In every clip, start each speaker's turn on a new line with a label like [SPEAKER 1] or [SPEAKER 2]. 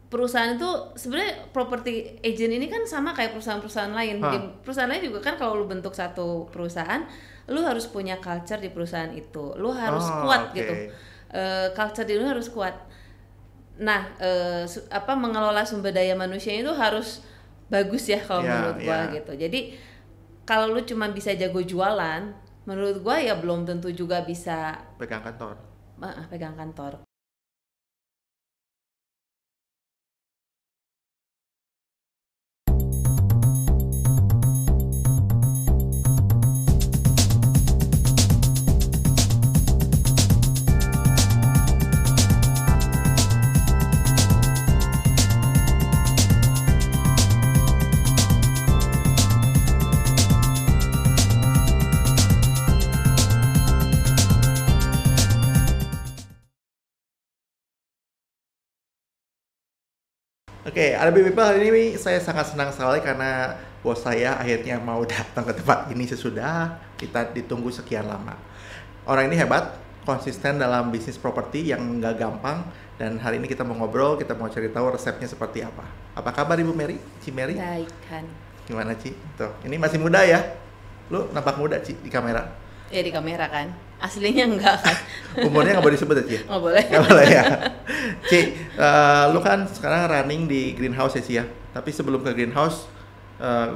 [SPEAKER 1] perusahaan itu sebenarnya property agent ini kan sama kayak perusahaan-perusahaan lain. Di perusahaan lain juga kan kalau lu bentuk satu perusahaan, lu harus punya culture di perusahaan itu. Lu harus kuat gitu. Culture di lu harus kuat. Nah, mengelola sumber daya manusia itu harus bagus ya kalau menurut gua gitu. Jadi kalau lu cuma bisa jago jualan, menurut gua ya belum tentu juga bisa
[SPEAKER 2] pegang kantor.
[SPEAKER 1] Pegang kantor.
[SPEAKER 2] Oke, RB People hari ini saya sangat senang sekali karena bos saya akhirnya mau datang ke tempat ini sesudah kita ditunggu sekian lama. Orang ini hebat, konsisten dalam bisnis properti yang nggak gampang, dan hari ini kita mau ngobrol, kita mau cari tahu resepnya seperti apa. Apa kabar Ibu Mary? Ci Mary?
[SPEAKER 1] Baik kan.
[SPEAKER 2] Gimana Ci? Tuh, ini masih muda ya? Lu nampak muda Ci di kamera?
[SPEAKER 1] Ya di kamera kan, aslinya enggak kan.
[SPEAKER 2] Umurnya nggak boleh disebut ya Ci?
[SPEAKER 1] Nggak boleh.
[SPEAKER 2] Nggak boleh ya. Ci, lu kan sekarang running di greenhouse ya Ci ya? Tapi sebelum ke greenhouse,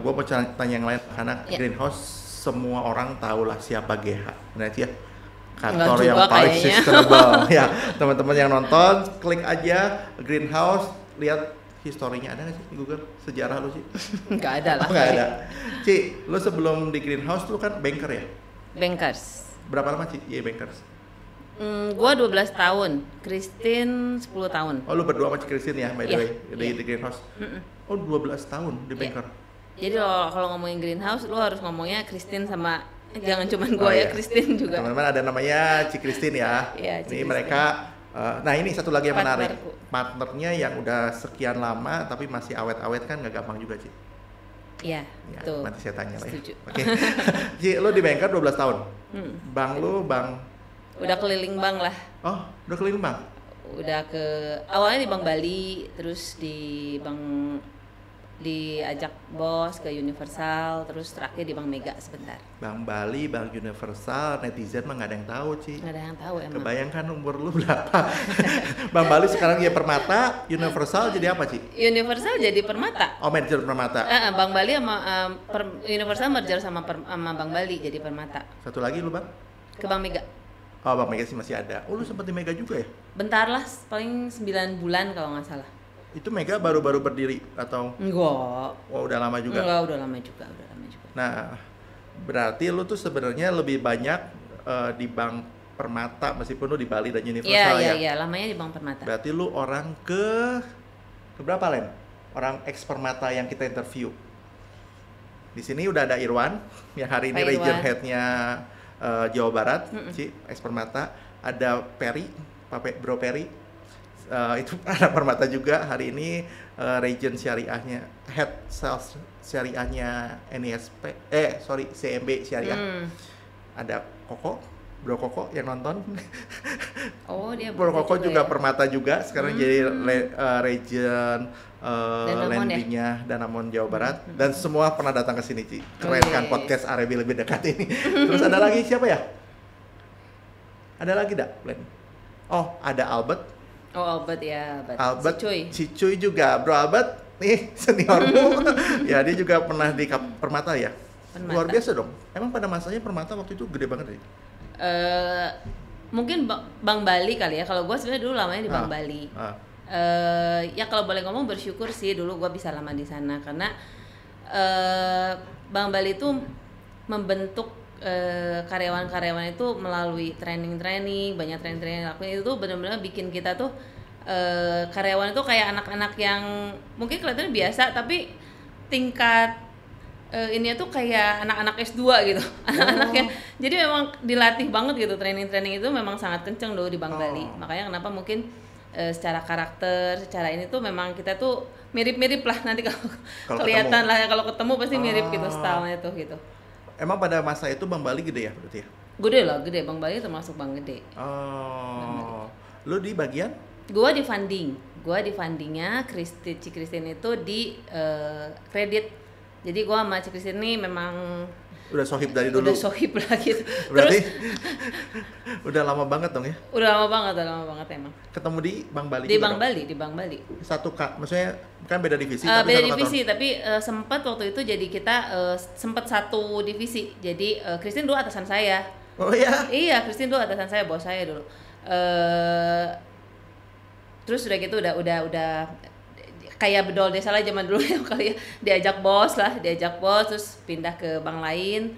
[SPEAKER 2] gue mau tanya yang lain, karena greenhouse semua orang tahu lah siapa GH, benar Ci ya? Kantor yang paling sustainable. Ya, teman-teman yang nonton, klik aja greenhouse, lihat historinya. Ada nggak sih di Google sejarah lu sih?
[SPEAKER 1] Nggak ada lah.
[SPEAKER 2] Nggak ada. Ci, lu sebelum di greenhouse lu kan banker ya?
[SPEAKER 1] Bankers.
[SPEAKER 2] Berapa lama Ci? Iya bankers.
[SPEAKER 1] Gua 12 tahun, Christine 10 tahun.
[SPEAKER 2] Oh lu berdua sama Ci Christine ya, by the way, di greenhouse. Oh 12 tahun di banker.
[SPEAKER 1] Jadi kalau ngomongin greenhouse, lu harus ngomongnya Christine sama jangan cuma gua ya, Christine juga.
[SPEAKER 2] Teman-teman ada namanya Ci Christine ya.
[SPEAKER 1] Iya,
[SPEAKER 2] ini mereka. Nah ini satu lagi yang menarik, partnernya yang udah sekian lama tapi masih awet-awet kan nggak gampang juga Ci.
[SPEAKER 1] Iya, betul.
[SPEAKER 2] Nanti saya tanya lah ya.
[SPEAKER 1] Setuju.
[SPEAKER 2] Oke. Ci, lu di banker 12 tahun. Bang lu, bang?
[SPEAKER 1] Udah keliling bank lah.
[SPEAKER 2] Oh, udah keliling bank?
[SPEAKER 1] Udah awalnya di Bank Bali, terus di Bank diajak bos ke Universal, terus terakhir di Bank Mega sebentar.
[SPEAKER 2] Bank Bali, Bank Universal, netizen mah nggak ada yang tahu Ci.
[SPEAKER 1] Nggak ada yang tahu emang.
[SPEAKER 2] Kebayangkan umur lu berapa? Bank Bali sekarang ya Permata, Universal jadi apa Ci?
[SPEAKER 1] Universal jadi Permata.
[SPEAKER 2] Oh merger Permata.
[SPEAKER 1] Bank Bali sama Universal merger sama Bank Bali jadi Permata.
[SPEAKER 2] Satu lagi lu bang?
[SPEAKER 1] Ke Bank Mega.
[SPEAKER 2] Oh Bank Mega sih masih ada. Oh lu sempat di Mega juga ya?
[SPEAKER 1] Bentar lah, paling 9 bulan kalau nggak salah.
[SPEAKER 2] Itu Mega baru-baru berdiri atau?
[SPEAKER 1] Enggak.
[SPEAKER 2] Oh udah lama juga?
[SPEAKER 1] Enggak, udah lama juga.
[SPEAKER 2] Nah, berarti lu tuh sebenarnya lebih banyak di Bank Permata meskipun lu di Bali dan Universal ya?
[SPEAKER 1] Iya, lamanya di Bank Permata.
[SPEAKER 2] Berarti lu orang ke berapa Len? Orang ex Permata yang kita interview. Di sini udah ada Irwan yang hari ini region head-nya Jawa Barat, Ci, ex Permata. Ada Perry, Bro Perry. Itu anak Permata juga hari ini region syariahnya, head sales syariahnya CMB Syariah. Ada Bro Koko yang nonton.
[SPEAKER 1] Oh dia
[SPEAKER 2] Bro Koko juga ya? Permata juga sekarang jadi region landingnya Danamon Jawa Barat. Dan semua pernah datang ke sini Ci. Keren kan podcast RB lebih dekat ini. Terus ada lagi siapa ya? Ada lagi dak Len? Oh ada Albert.
[SPEAKER 1] Oh Albert ya,
[SPEAKER 2] Albert, si Cuy juga, Bro Albert, nih seniormu. Ya dia juga pernah di Permata ya. Permata. Luar biasa dong. Emang pada masanya Permata waktu itu gede banget ya?
[SPEAKER 1] Mungkin Bank Bali kali ya. Kalau gue sebenarnya dulu lamanya di Bank Bali. Ya kalau boleh ngomong bersyukur sih dulu gue bisa lama di sana karena Bank Bali itu membentuk karyawan-karyawan itu melalui training, banyak training lakuin itu benar-benar bikin kita tuh karyawan itu kayak anak-anak yang mungkin kelihatannya biasa tapi tingkat ini tuh kayak anak-anak S2 gitu. Anak-anaknya. Jadi memang dilatih banget gitu, training itu memang sangat kenceng dulu di Bank Bali. Makanya kenapa mungkin secara karakter, secara ini tuh memang kita tuh mirip-mirip lah nanti kalau kelihatan lah ya, kalau ketemu pasti mirip gitu stylenya tuh gitu.
[SPEAKER 2] Emang pada masa itu Bank Bali gede ya berarti ya?
[SPEAKER 1] Gede. Bank Bali termasuk bank gede.
[SPEAKER 2] Oh. Lu di bagian?
[SPEAKER 1] Gua di funding. gue di fundingnya, Christine itu di kredit. Jadi gue sama Christine ini memang
[SPEAKER 2] udah sohib dari dulu.
[SPEAKER 1] Udah sohib lah gitu.
[SPEAKER 2] Berarti udah lama banget dong ya?
[SPEAKER 1] Udah lama banget emang.
[SPEAKER 2] Ketemu di Bank Bali.
[SPEAKER 1] Di Bank Bali.
[SPEAKER 2] Satu kak, maksudnya kan beda divisi.
[SPEAKER 1] Beda divisi, tapi sempat waktu itu jadi kita sempat satu divisi. Jadi Christine dulu atasan saya.
[SPEAKER 2] Oh iya?
[SPEAKER 1] Iya, Christine dulu atasan saya, bos saya dulu. Terus udah gitu udah kayak bedol desa lah zaman dulu ya kali ya, diajak bos terus pindah ke bank lain.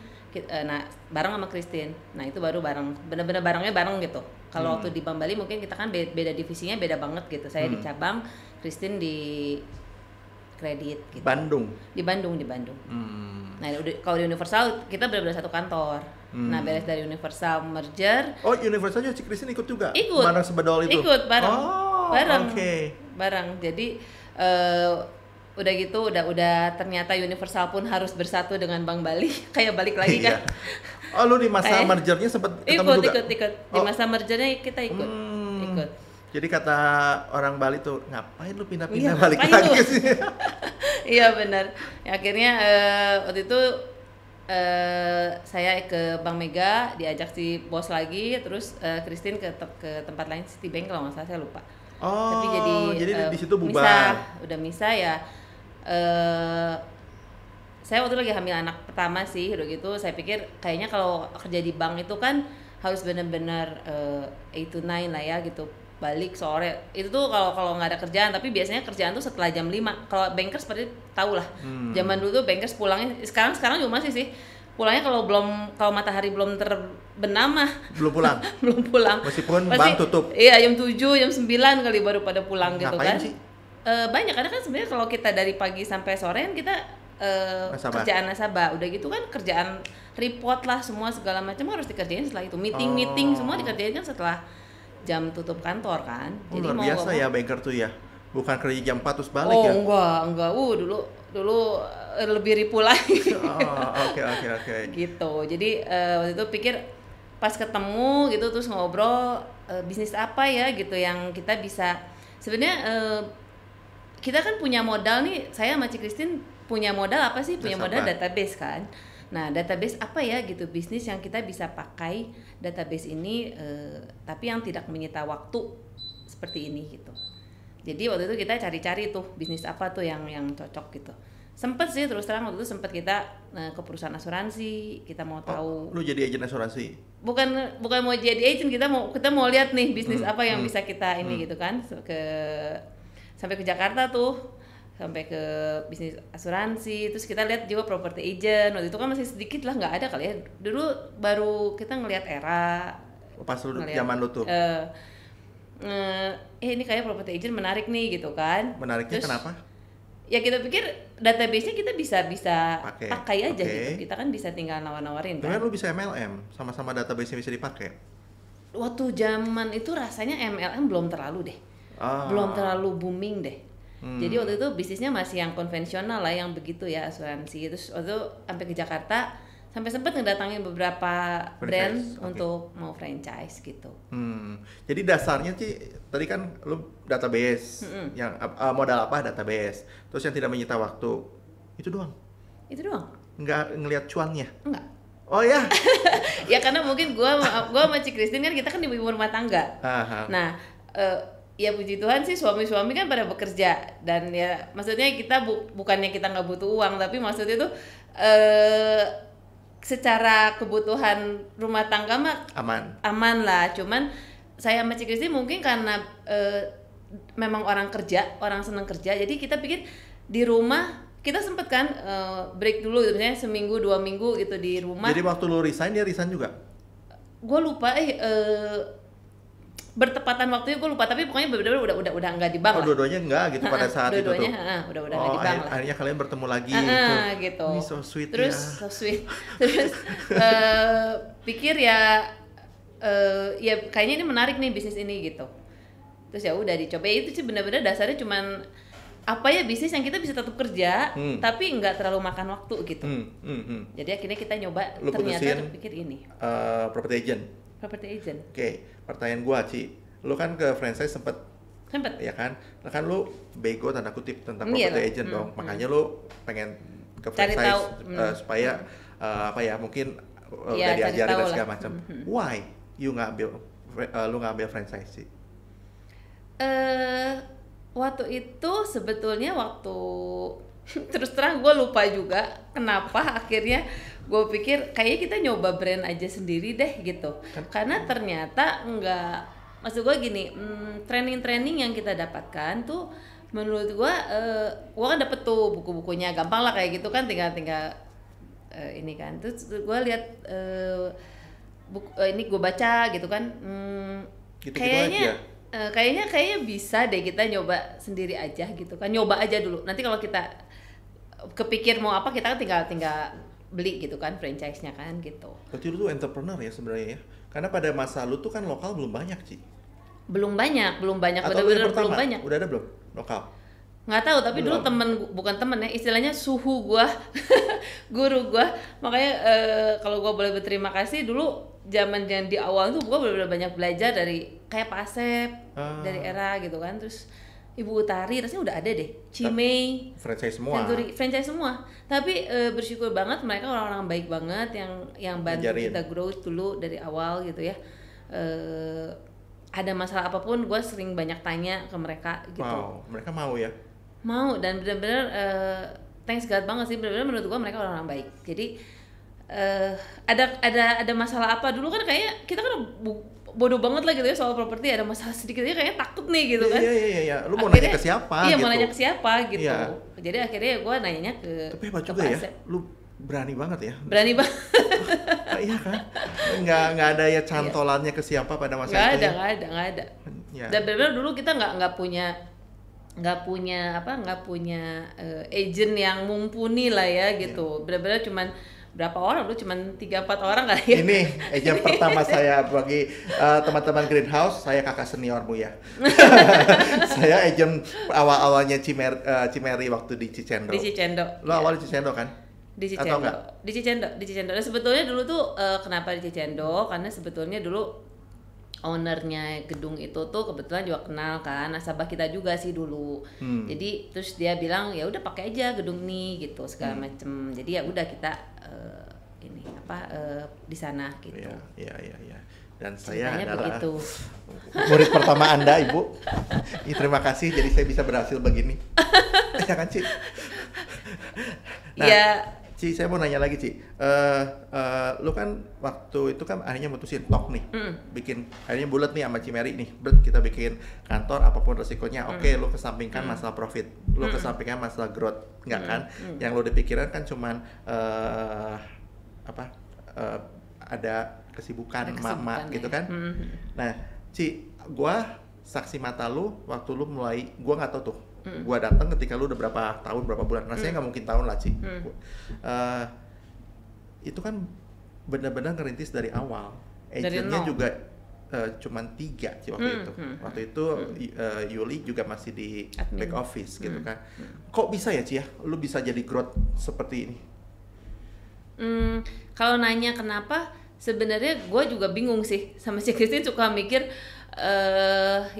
[SPEAKER 1] Nah bareng sama Christine, nah itu baru bareng, bener-bener barengnya bareng gitu. Kalau waktu di Bank Bali mungkin kita kan beda divisinya, beda banget gitu. Saya di cabang, Christine di kredit gitu. Di Bandung. Nah kalau di Universal kita benar-benar satu kantor. Nah beres dari Universal merger.
[SPEAKER 2] Oh Universal juga Christine ikut juga?
[SPEAKER 1] Ikut.
[SPEAKER 2] Bareng sebedol itu?
[SPEAKER 1] Ikut bareng. Bareng.
[SPEAKER 2] Okay.
[SPEAKER 1] Bareng. Jadi udah gitu udah ternyata Universal pun harus bersatu dengan Bank Bali. Kayak balik lagi kan.
[SPEAKER 2] Oh lu di masa mergernya sempat ketemu juga?
[SPEAKER 1] Ikut. Di masa mergernya kita ikut.
[SPEAKER 2] Jadi kata orang Bali tuh, ngapain lu pindah-pindah balik lagi sih?
[SPEAKER 1] Iya benar. Akhirnya waktu itu saya ke Bank Mega, diajak si bos lagi, terus Christine ke tempat lain, Citibank kalau nggak salah, saya lupa.
[SPEAKER 2] Oh,
[SPEAKER 1] tapi
[SPEAKER 2] jadi di situ bubar.
[SPEAKER 1] Udah misah ya. Saya waktu itu lagi hamil anak pertama sih, udah gitu saya pikir kayaknya kalau kerja di bank itu kan harus benar-benar 8 to 9 lah ya gitu, balik sore. Itu tuh kalau nggak ada kerjaan, tapi biasanya kerjaan tuh setelah jam 5. Kalau bankers seperti tahu lah. Zaman dulu tuh bankers pulangnya, sekarang juga masih sih. Pulangnya kalau matahari belum terbenam mah belum pulang.
[SPEAKER 2] Meskipun bank tutup.
[SPEAKER 1] Iya, jam 7, jam 9 kali baru pada pulang. Gitu kan.
[SPEAKER 2] Sih?
[SPEAKER 1] Banyak, karena kan sebenarnya kalau kita dari pagi sampai sore kan kita kerjaan nasabah. Udah gitu kan kerjaan report lah, semua segala macam harus dikerjain setelah itu. Meeting semua dikerjain kan setelah jam tutup kantor kan.
[SPEAKER 2] Jadi luar biasa ya banker tuh ya. Bukan kerja jam 4 terus balik ya?
[SPEAKER 1] Oh enggak. Dulu lebih ripu lagi.
[SPEAKER 2] Oke.
[SPEAKER 1] Gitu. Jadi waktu itu pikir pas ketemu gitu terus ngobrol bisnis apa ya gitu yang kita bisa. Sebenarnya kita kan punya modal nih, saya sama Christine punya modal apa sih? Punya modal database kan. Nah, database apa ya gitu, bisnis yang kita bisa pakai database ini tapi yang tidak menyita waktu seperti ini gitu. Jadi waktu itu kita cari-cari tuh bisnis apa tuh yang cocok gitu. Sempet sih terus terang waktu itu kita ke perusahaan asuransi, kita mau tahu.
[SPEAKER 2] Lu jadi agen asuransi?
[SPEAKER 1] Bukan mau jadi agent, kita mau lihat nih bisnis apa yang bisa kita ini gitu kan. Sampai ke Jakarta tuh, sampai ke bisnis asuransi, terus kita lihat juga property agent. Waktu itu kan masih sedikit lah, nggak ada kali ya. Dulu baru kita ngelihat era.
[SPEAKER 2] Pas zaman lu tuh.
[SPEAKER 1] Ini kayak property agent menarik nih gitu kan.
[SPEAKER 2] Menariknya terus, kenapa?
[SPEAKER 1] Ya kita pikir database-nya kita bisa pakai aja gitu. Kita kan bisa tinggal nawar-nawarin kan.
[SPEAKER 2] Lu bisa MLM, sama-sama database-nya bisa dipakai.
[SPEAKER 1] Waktu zaman itu rasanya MLM belum terlalu deh. Belum terlalu booming deh. Jadi waktu itu bisnisnya masih yang konvensional lah, yang begitu ya, asuransi. Terus waktu itu sampai ke Jakarta, sampai sempat ngedatangin beberapa brand untuk mau franchise gitu.
[SPEAKER 2] Jadi dasarnya sih tadi kan lu database, yang modal apa database, terus yang tidak menyita waktu, itu doang. Nggak ngelihat cuannya?
[SPEAKER 1] Enggak.
[SPEAKER 2] Oh ya?
[SPEAKER 1] Ya karena mungkin gua sama Christine kan kita kan ibu rumah tangga. Nah, ya puji Tuhan sih suami-suami kan pada bekerja, dan ya maksudnya kita bukannya kita nggak butuh uang, tapi maksudnya tuh secara kebutuhan rumah tangga mah aman lah. Cuman saya sama Christine mungkin karena memang orang senang kerja, jadi kita pikir di rumah kita sempet kan break dulu gitu, misalnya seminggu 2 minggu gitu di rumah.
[SPEAKER 2] Jadi waktu lu resign, dia resign juga?
[SPEAKER 1] Gue lupa bertepatan waktunya gue lupa, tapi pokoknya benar-benar udah nggak di bank lah.
[SPEAKER 2] Dua-duanya enggak gitu pada saat itu tuh.
[SPEAKER 1] Udah nggak di bank lah.
[SPEAKER 2] Akhirnya kalian bertemu lagi
[SPEAKER 1] gitu.
[SPEAKER 2] Ini so sweet.
[SPEAKER 1] So sweet. Terus pikir ya kayaknya ini menarik nih bisnis ini gitu. Terus ya udah dicoba. Itu sih benar-benar dasarnya cuman apa ya, bisnis yang kita bisa tetap kerja tapi nggak terlalu makan waktu gitu. Jadi akhirnya kita nyoba, ternyata pikir ini.
[SPEAKER 2] Property agent.
[SPEAKER 1] Oke.
[SPEAKER 2] Pertanyaan gua, Ci. Lu kan ke franchise sempet
[SPEAKER 1] Sempet.
[SPEAKER 2] Ya kan? Nah, kan lu bego tanda kutip tentang
[SPEAKER 1] Iya
[SPEAKER 2] property
[SPEAKER 1] lah.
[SPEAKER 2] agent dong. Makanya lu pengen ke
[SPEAKER 1] Cari
[SPEAKER 2] franchise
[SPEAKER 1] tahu.
[SPEAKER 2] supaya apa ya, mungkin
[SPEAKER 1] Iya,
[SPEAKER 2] udah
[SPEAKER 1] cari
[SPEAKER 2] diajarin
[SPEAKER 1] tahu
[SPEAKER 2] dan
[SPEAKER 1] lah.
[SPEAKER 2] segala macam. Why you nggak ambil lu nggak ambil franchise sih?
[SPEAKER 1] Waktu itu sebetulnya terus terang gue lupa juga kenapa akhirnya gue pikir kayaknya kita nyoba brand aja sendiri deh gitu, karena ternyata enggak. Maksud gue gini, training yang kita dapatkan tuh menurut gue kan dapet tuh buku-bukunya, gampang lah kayak gitu kan, tinggal ini kan. Terus gue lihat ini gue baca gitu kan, kayaknya bisa deh kita nyoba sendiri aja gitu kan, nyoba aja dulu. Nanti kalau kita kepikir mau apa, kita kan tinggal beli gitu kan franchise-nya kan gitu.
[SPEAKER 2] Berarti lu tuh entrepreneur ya sebenarnya ya? Karena pada masa lu tuh kan lokal belum banyak sih.
[SPEAKER 1] Belum banyak,
[SPEAKER 2] Atau
[SPEAKER 1] bener-bener belum banyak.
[SPEAKER 2] Udah ada belum lokal?
[SPEAKER 1] Nggak tahu, tapi
[SPEAKER 2] Belum.
[SPEAKER 1] dulu bukan temen ya, istilahnya suhu gua, guru gua. Makanya kalau gua boleh berterima kasih, dulu zaman di awal tuh gua benar-benar banyak belajar dari kayak Pak Asep, dari era gitu kan. Terus Ibu Utari rasanya udah ada deh, Cimei,
[SPEAKER 2] franchise semua.
[SPEAKER 1] Century, franchise semua. Tapi bersyukur banget mereka orang-orang baik banget yang bantu
[SPEAKER 2] Ngajarin.
[SPEAKER 1] kita growth dulu dari awal gitu ya. Ada masalah apapun gue sering banyak tanya ke mereka gitu.
[SPEAKER 2] Wow, mereka mau ya?
[SPEAKER 1] Mau, dan benar-benar thanks God banget sih, benar-benar menurut gue mereka orang-orang baik. Jadi ada masalah apa dulu kan, kayak kita kan bodoh banget lah gitu ya soal properti, ada masalah sedikit aja kayaknya takut nih gitu kan.
[SPEAKER 2] Iya. Lu mau
[SPEAKER 1] Akhirnya,
[SPEAKER 2] nanya ke siapa
[SPEAKER 1] iya,
[SPEAKER 2] gitu.
[SPEAKER 1] mau nanya ke siapa gitu.
[SPEAKER 2] Iya.
[SPEAKER 1] Jadi akhirnya gue nanyanya ke
[SPEAKER 2] Tapi hebat
[SPEAKER 1] ke
[SPEAKER 2] juga
[SPEAKER 1] Pak
[SPEAKER 2] ya,
[SPEAKER 1] Asep.
[SPEAKER 2] lu berani banget ya.
[SPEAKER 1] Berani banget.
[SPEAKER 2] Iya kan? Nggak ada ya cantolannya ke siapa pada masa
[SPEAKER 1] Nggak
[SPEAKER 2] itu ya?
[SPEAKER 1] ada.
[SPEAKER 2] Ya.
[SPEAKER 1] Dan benar-benar dulu kita nggak punya agent yang mumpuni lah ya gitu. Benar-benar cuman berapa orang dulu, cuman 3-4 orang kali ya.
[SPEAKER 2] Ini agent pertama saya bagi teman-teman Greenhouse, saya kakak seniormu ya. Saya agent awal-awalnya Cimeri waktu di Cicendo.
[SPEAKER 1] Di Cicendo.
[SPEAKER 2] Lo awal di Cicendo kan?
[SPEAKER 1] Di
[SPEAKER 2] Atau
[SPEAKER 1] Cicendo.
[SPEAKER 2] enggak?
[SPEAKER 1] Di Cicendo. Dan sebetulnya dulu tuh kenapa di Cicendo? Karena sebetulnya dulu ownernya gedung itu tuh kebetulan juga kenal kan, nasabah kita juga sih dulu. Jadi terus dia bilang ya udah pakai aja gedung nih gitu segala macem. Jadi ya udah kita di sana gitu.
[SPEAKER 2] Iya. Dan saya
[SPEAKER 1] Ceritanya
[SPEAKER 2] adalah
[SPEAKER 1] begitu.
[SPEAKER 2] murid pertama Anda, Ibu. Terima kasih, jadi saya bisa berhasil begini. Ya kan, Ci? Nah,
[SPEAKER 1] Ya.
[SPEAKER 2] Ci, saya mau nanya lagi, Ci. Lu kan waktu itu kan akhirnya mutusin tok nih, akhirnya bulat nih sama Cimeri nih, kita bikin kantor apapun resikonya. Oke, lu kesampingkan masalah profit, lu kesampingkan masalah growth, enggak kan? Yang lu dipikiran kan cuman ada kesibukan mak-mak gitu kan? Nah, Ci, gua saksi mata lu waktu lu mulai, gua nggak tahu tuh. Gua datang ketika lu udah berapa tahun, berapa bulan, rasanya nggak mungkin tahun lah, Ci. Itu kan benar-benar ngerintis dari awal. Agentnya juga cuman 3 Ci waktu itu. Waktu itu Yuli juga masih di back office gitu kan. Kok bisa ya, Ci ya? Lu bisa jadi growth seperti ini?
[SPEAKER 1] Kalau nanya kenapa, sebenarnya gue juga bingung sih. Sama si Christine suka mikir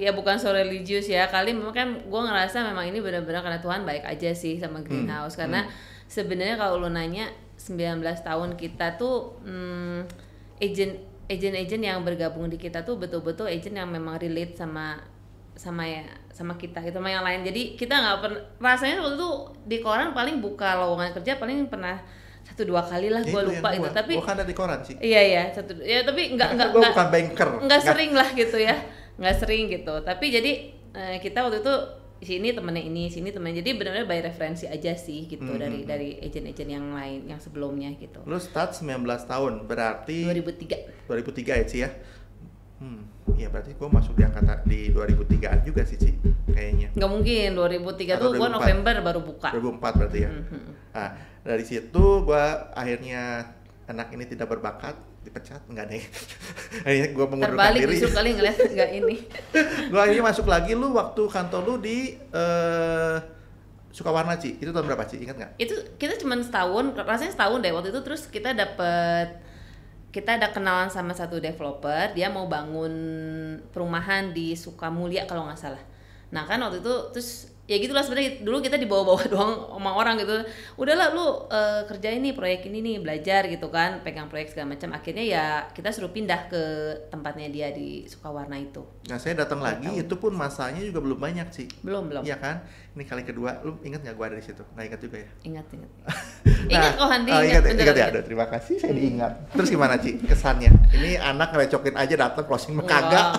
[SPEAKER 1] ya bukan so religius ya, kali memang kan gue ngerasa memang ini benar-benar karena Tuhan baik aja sih sama Greenhouse. Karena sebenarnya kalau lo nanya 19 tahun kita tuh agent yang bergabung di kita tuh betul-betul agent yang memang relate sama kita gitu, sama yang lain. Jadi kita nggak pernah, rasanya waktu itu di koran paling buka lowongan kerja paling pernah 1-2 kali lah, gue lupa gitu. Tapi
[SPEAKER 2] gua kan ada di koran sih.
[SPEAKER 1] Iya, tapi nggak
[SPEAKER 2] bukan banker.
[SPEAKER 1] Nggak sering lah gitu ya, nggak sering gitu. Tapi jadi kita waktu itu sini temennya ini, sini temennya, jadi benar-benar by referensi aja sih gitu dari agent-agent yang lain yang sebelumnya gitu.
[SPEAKER 2] Lu start 19 tahun, berarti 2003 ya, Ci ya? Iya, berarti gua masuk di angkatan di 2003-an juga sih, Ci, kayaknya.
[SPEAKER 1] Nggak mungkin, 2003 tuh gua November baru buka.
[SPEAKER 2] 2004 berarti ya. Nah, dari situ gua akhirnya anak ini tidak berbakat, dipecat, enggak deh. Akhirnya gua mengundurkan
[SPEAKER 1] Terbalik
[SPEAKER 2] diri.
[SPEAKER 1] justru kali ngeliat nggak ini.
[SPEAKER 2] Gua akhirnya masuk lagi, lu waktu kantor lu di Sukawarna, Ci. Itu tahun berapa, Ci? Ingat nggak?
[SPEAKER 1] Itu kita cuma setahun, rasanya setahun deh waktu itu. Terus kita ada kenalan sama satu developer, dia mau bangun perumahan di Sukamulya kalau nggak salah. Nah kan waktu itu terus ya gitulah, sebenarnya dulu kita dibawa-bawa doang sama orang gitu, udahlah lu kerjain nih proyek ini nih, belajar gitu kan, pegang proyek segala macam. Akhirnya ya kita suruh pindah ke tempatnya dia di Sukawarna itu.
[SPEAKER 2] Nah saya datang lagi, itu pun masanya juga belum banyak sih.
[SPEAKER 1] Belum.
[SPEAKER 2] Iya kan? Ini kali kedua, lu ingat nggak gua ada di situ? Nggak ingat juga ya?
[SPEAKER 1] Ingat.
[SPEAKER 2] Nah,
[SPEAKER 1] Ingat kok Handi,
[SPEAKER 2] ingat ya. Aduh, terima kasih saya diingat. Terus gimana Ci kesannya? Ini anak ngerecokin aja datang closing kagak.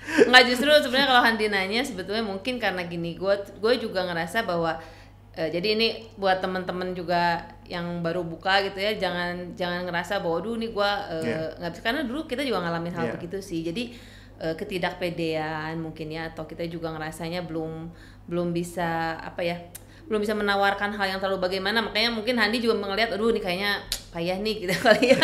[SPEAKER 1] Enggak, justru sebenarnya kalau Handi nanya sebetulnya mungkin karena gini, gue juga ngerasa bahwa jadi ini buat teman-teman juga yang baru buka gitu ya, jangan ngerasa bahwa aduh nih gue nggak bisa, karena dulu kita juga ngalamin hal begitu sih. Jadi ketidakpedean mungkin ya, atau kita juga ngerasanya belum bisa belum bisa menawarkan hal yang terlalu bagaimana, makanya mungkin Handi juga ngeliat aduh nih kayaknya payah nih gitu kali ya.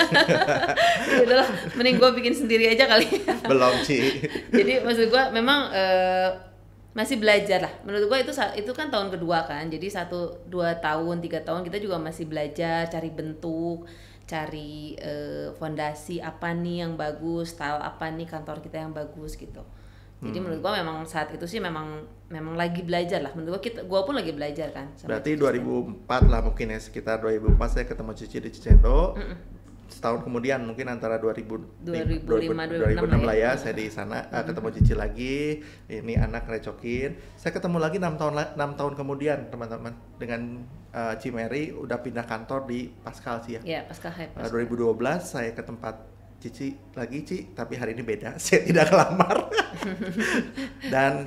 [SPEAKER 1] Udahlah, mending gue bikin sendiri aja kali ya.
[SPEAKER 2] Belum sih.
[SPEAKER 1] Jadi maksud gue memang masih belajar lah. Menurut gue itu kan tahun kedua kan, jadi 1, 2 tahun, 3 tahun kita juga masih belajar, cari bentuk, cari fondasi apa nih yang bagus, style apa nih kantor kita yang bagus gitu. Jadi menurut gua memang saat itu sih memang lagi belajar lah. Menurut gua pun lagi belajar kan.
[SPEAKER 2] Berarti 2004 lah mungkin ya, sekitar 2004 saya ketemu Cici di Cicendo. Setahun kemudian mungkin antara 2006 lah ya, saya di sana ketemu Cici lagi. Ini anak recokin. Saya ketemu lagi 6 tahun kemudian teman-teman dengan Cimeri udah pindah kantor di Pascal sih ya.
[SPEAKER 1] Iya, Pascal Hype.
[SPEAKER 2] 2012 saya ke tempat Cici lagi, Ci, tapi hari ini beda. Saya tidak kelamar. Dan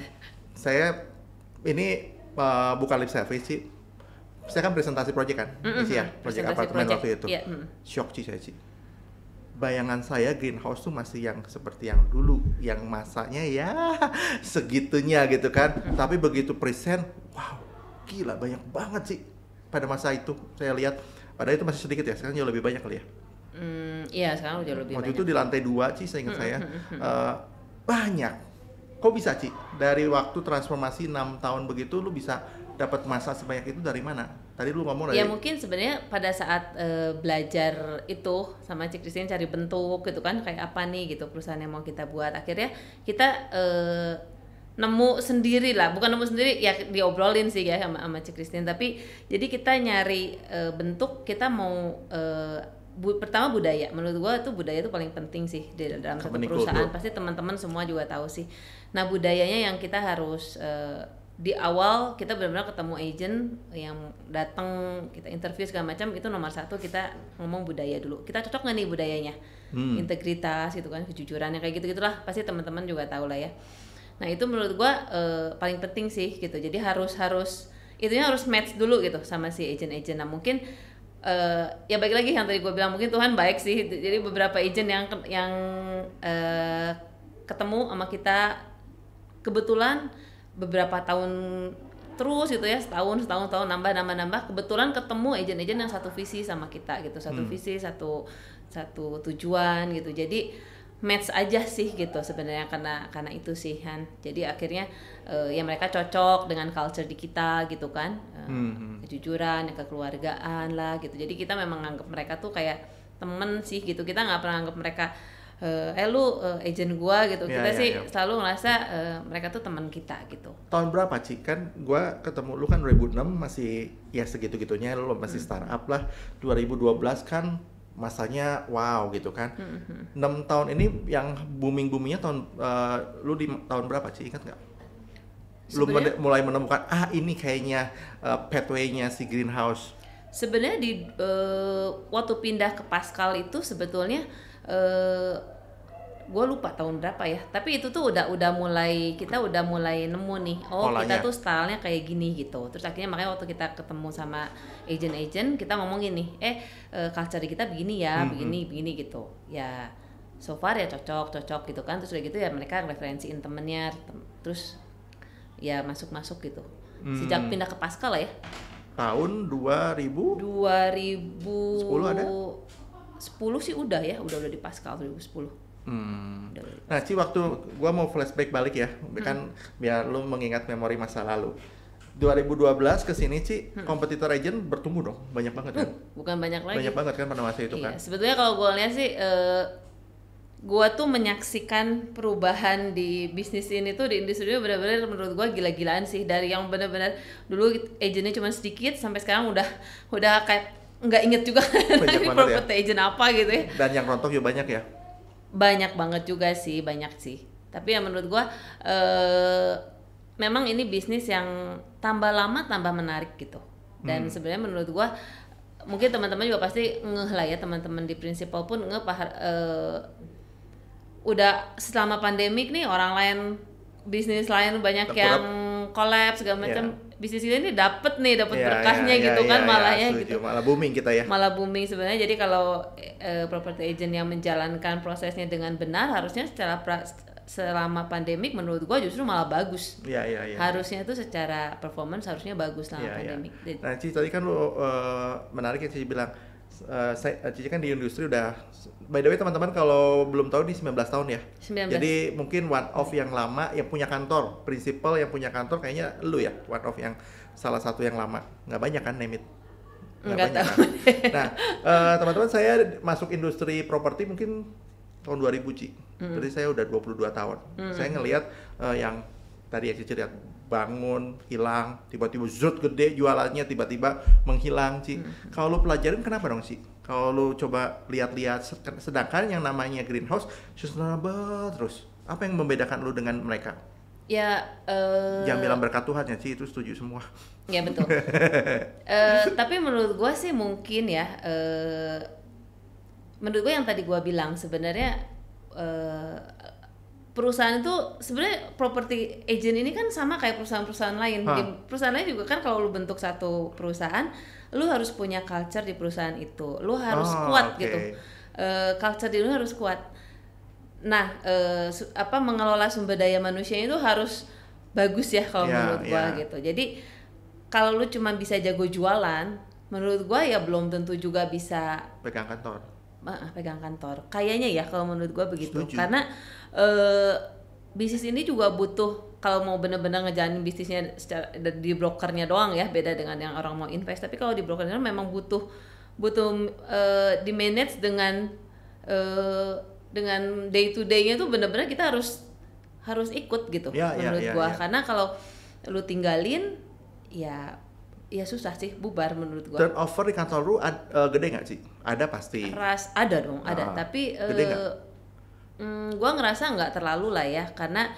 [SPEAKER 2] saya ini bukan lip service, Ci. Saya kan presentasi project kan, Cici ya, project apartemen waktu itu. Yeah. Shock Ci saya, Ci. Bayangan saya greenhouse tuh masih yang seperti yang dulu, yang masanya ya segitunya gitu kan. Tapi begitu present, wow, gila banyak banget sih. Pada masa itu saya lihat, padahal itu masih sedikit ya, sekarang jauh lebih banyak kali ya.
[SPEAKER 1] Iya, sekarang udah lebih
[SPEAKER 2] waktu
[SPEAKER 1] banyak.
[SPEAKER 2] Waktu itu di lantai 2, Ci, saya ingat saya banyak. Kok bisa, Ci? Dari waktu transformasi 6 tahun begitu, lu bisa dapat masa sebanyak itu dari mana? Tadi lu ngomong dari...
[SPEAKER 1] Ya mungkin sebenarnya pada saat belajar itu sama Cik Christine cari bentuk gitu kan, kayak apa nih gitu perusahaan yang mau kita buat. Akhirnya kita nemu sendiri lah, bukan nemu sendiri ya, diobrolin sih ya sama Cik Christine. Tapi jadi kita nyari bentuk, kita mau pertama budaya. Menurut gua tuh budaya itu paling penting sih di dalam satu perusahaan. Pasti teman-teman semua juga tahu sih. Nah, budayanya yang kita harus di awal kita benar-benar ketemu agent yang datang, kita interview segala macam, itu nomor 1 kita ngomong budaya dulu. Kita cocok nggak nih budayanya? Integritas gitu kan, kejujuran yang kayak gitu-gitulah. Pasti teman-teman juga tahu lah ya. Nah, itu menurut gua paling penting sih gitu. Jadi harus itunya harus match dulu gitu sama si agent-agent. Nah, mungkin ya baik lagi yang tadi gue bilang, mungkin Tuhan baik sih. Jadi beberapa agent yang ketemu sama kita kebetulan beberapa tahun terus gitu ya, setahun nambah, kebetulan ketemu agent-agent yang satu visi sama kita gitu, satu visi, satu tujuan gitu. Jadi match aja sih gitu sebenarnya, karena itu sih Han. Jadi akhirnya ya mereka cocok dengan culture di kita gitu kan, kejujuran, kekeluargaan lah gitu. Jadi kita memang anggap mereka tuh kayak temen sih gitu. Kita nggak pernah anggap mereka lu agent gua gitu. Kita sih selalu ngerasa mereka tuh teman kita gitu.
[SPEAKER 2] Tahun berapa, Ci? Kan gua ketemu lu kan 2006 masih ya segitu-gitunya, lu masih startup lah. 2012 kan masanya wow gitu kan. 6 tahun ini yang booming-boomingnya tahun lu di tahun berapa, Ci? Ingat nggak? Lu mulai menemukan ini kayaknya pathway-nya si greenhouse.
[SPEAKER 1] Sebenarnya di waktu pindah ke Pascal itu sebetulnya gue lupa tahun berapa ya, tapi itu tuh udah mulai nemu nih, polanya. Kita tuh stylenya kayak gini gitu. Terus akhirnya makanya waktu kita ketemu sama agent kita ngomongin nih, culture kita begini ya, begini gitu ya. So far ya cocok gitu kan. Terus udah gitu ya mereka referensiin temennya, terus ya masuk gitu. Sejak pindah ke Pascal lah ya,
[SPEAKER 2] tahun 2010 ada?
[SPEAKER 1] 10 sih udah di Pascal 2010.
[SPEAKER 2] Nah, Ci, waktu gua mau flashback balik ya, kan biar lu mengingat memori masa lalu. 2012 ke sini, Ci, kompetitor agent bertumbuh dong, banyak banget kan?
[SPEAKER 1] Bukan banyak lagi.
[SPEAKER 2] Banyak banget kan pada masa itu kan?
[SPEAKER 1] Sebetulnya kalau gua lihat sih gua tuh menyaksikan perubahan di bisnis ini tuh, di industri ini benar-benar menurut gua gila-gilaan sih. Dari yang benar-benar dulu agentnya cuma sedikit sampai sekarang udah kayak nggak inget juga
[SPEAKER 2] Banyak
[SPEAKER 1] ini
[SPEAKER 2] banget
[SPEAKER 1] property agent apa gitu ya.
[SPEAKER 2] Dan yang rontok juga banyak ya.
[SPEAKER 1] Banyak banget juga sih, banyak sih. Tapi ya menurut gua memang ini bisnis yang tambah lama tambah menarik gitu. Dan sebenarnya menurut gua mungkin teman-teman juga pasti ngeh lah ya, teman-teman di Principal pun ngeh udah selama pandemik nih orang lain, bisnis lain banyak yang collab segala macam. Bisnis kita ini dapat berkahnya gitu kan, malah ya gitu.
[SPEAKER 2] Malah booming kita ya.
[SPEAKER 1] Malah booming sebenarnya. Jadi kalau property agent yang menjalankan prosesnya dengan benar, harusnya selama pandemik menurut gua justru malah bagus.
[SPEAKER 2] Iya.
[SPEAKER 1] Harusnya tuh secara performance harusnya bagus selama pandemik.
[SPEAKER 2] Nah, Cici tadi kan lu menarik yang Cici bilang, Cici kan di industri udah, by the way teman-teman kalau belum tahu di 19 tahun ya.
[SPEAKER 1] 19.
[SPEAKER 2] Jadi mungkin one of yang lama yang punya kantor, Principal yang punya kantor kayaknya lu ya, one of yang salah satu yang lama. Nggak banyak kan, name it.
[SPEAKER 1] Nggak tahu.
[SPEAKER 2] Kan? Nah, teman-teman saya masuk industri properti mungkin tahun 2000 Ci. Jadi saya udah 22 tahun. Saya ngelihat yang tadi yang Cici lihat bangun, hilang, tiba-tiba zut gede jualannya tiba-tiba menghilang Ci. Kalau lu pelajarin kenapa dong Ci? Kalau lu coba lihat-lihat, sedangkan yang namanya greenhouse sustainable terus. Apa yang membedakan lu dengan mereka?
[SPEAKER 1] Ya,
[SPEAKER 2] jangan bilang berkat Tuhan ya Ci, itu setuju semua.
[SPEAKER 1] Ya betul. Tapi menurut gue sih mungkin ya, menurut gue yang tadi gue bilang sebenarnya perusahaan itu sebenarnya property agent ini kan sama kayak perusahaan-perusahaan lain. Di perusahaan lain juga kan kalau lu bentuk satu perusahaan, lu harus punya culture di perusahaan itu. Lu harus kuat gitu. Culture di lu harus kuat. Nah, mengelola sumber daya manusia itu harus bagus ya kalau menurut gua gitu. Jadi kalau lu cuma bisa jago jualan, menurut gua ya belum tentu juga bisa
[SPEAKER 2] pegang kantor.
[SPEAKER 1] Pegang kantor. Kayaknya ya kalau menurut gua begitu.
[SPEAKER 2] Setuju.
[SPEAKER 1] Karena bisnis ini juga butuh, kalau mau benar-benar ngejalanin bisnisnya secara di brokernya doang ya, beda dengan yang orang mau invest. Tapi kalau di brokernya memang butuh di manage dengan day to day-nya tuh benar-benar kita harus ikut gitu menurut gua. Karena kalau lu tinggalin ya susah sih, bubar menurut gua.
[SPEAKER 2] Turnover di kantor lu gede nggak sih? Ada pasti.
[SPEAKER 1] Ada dong, ada. Tapi gua ngerasa nggak terlalu lah ya, karena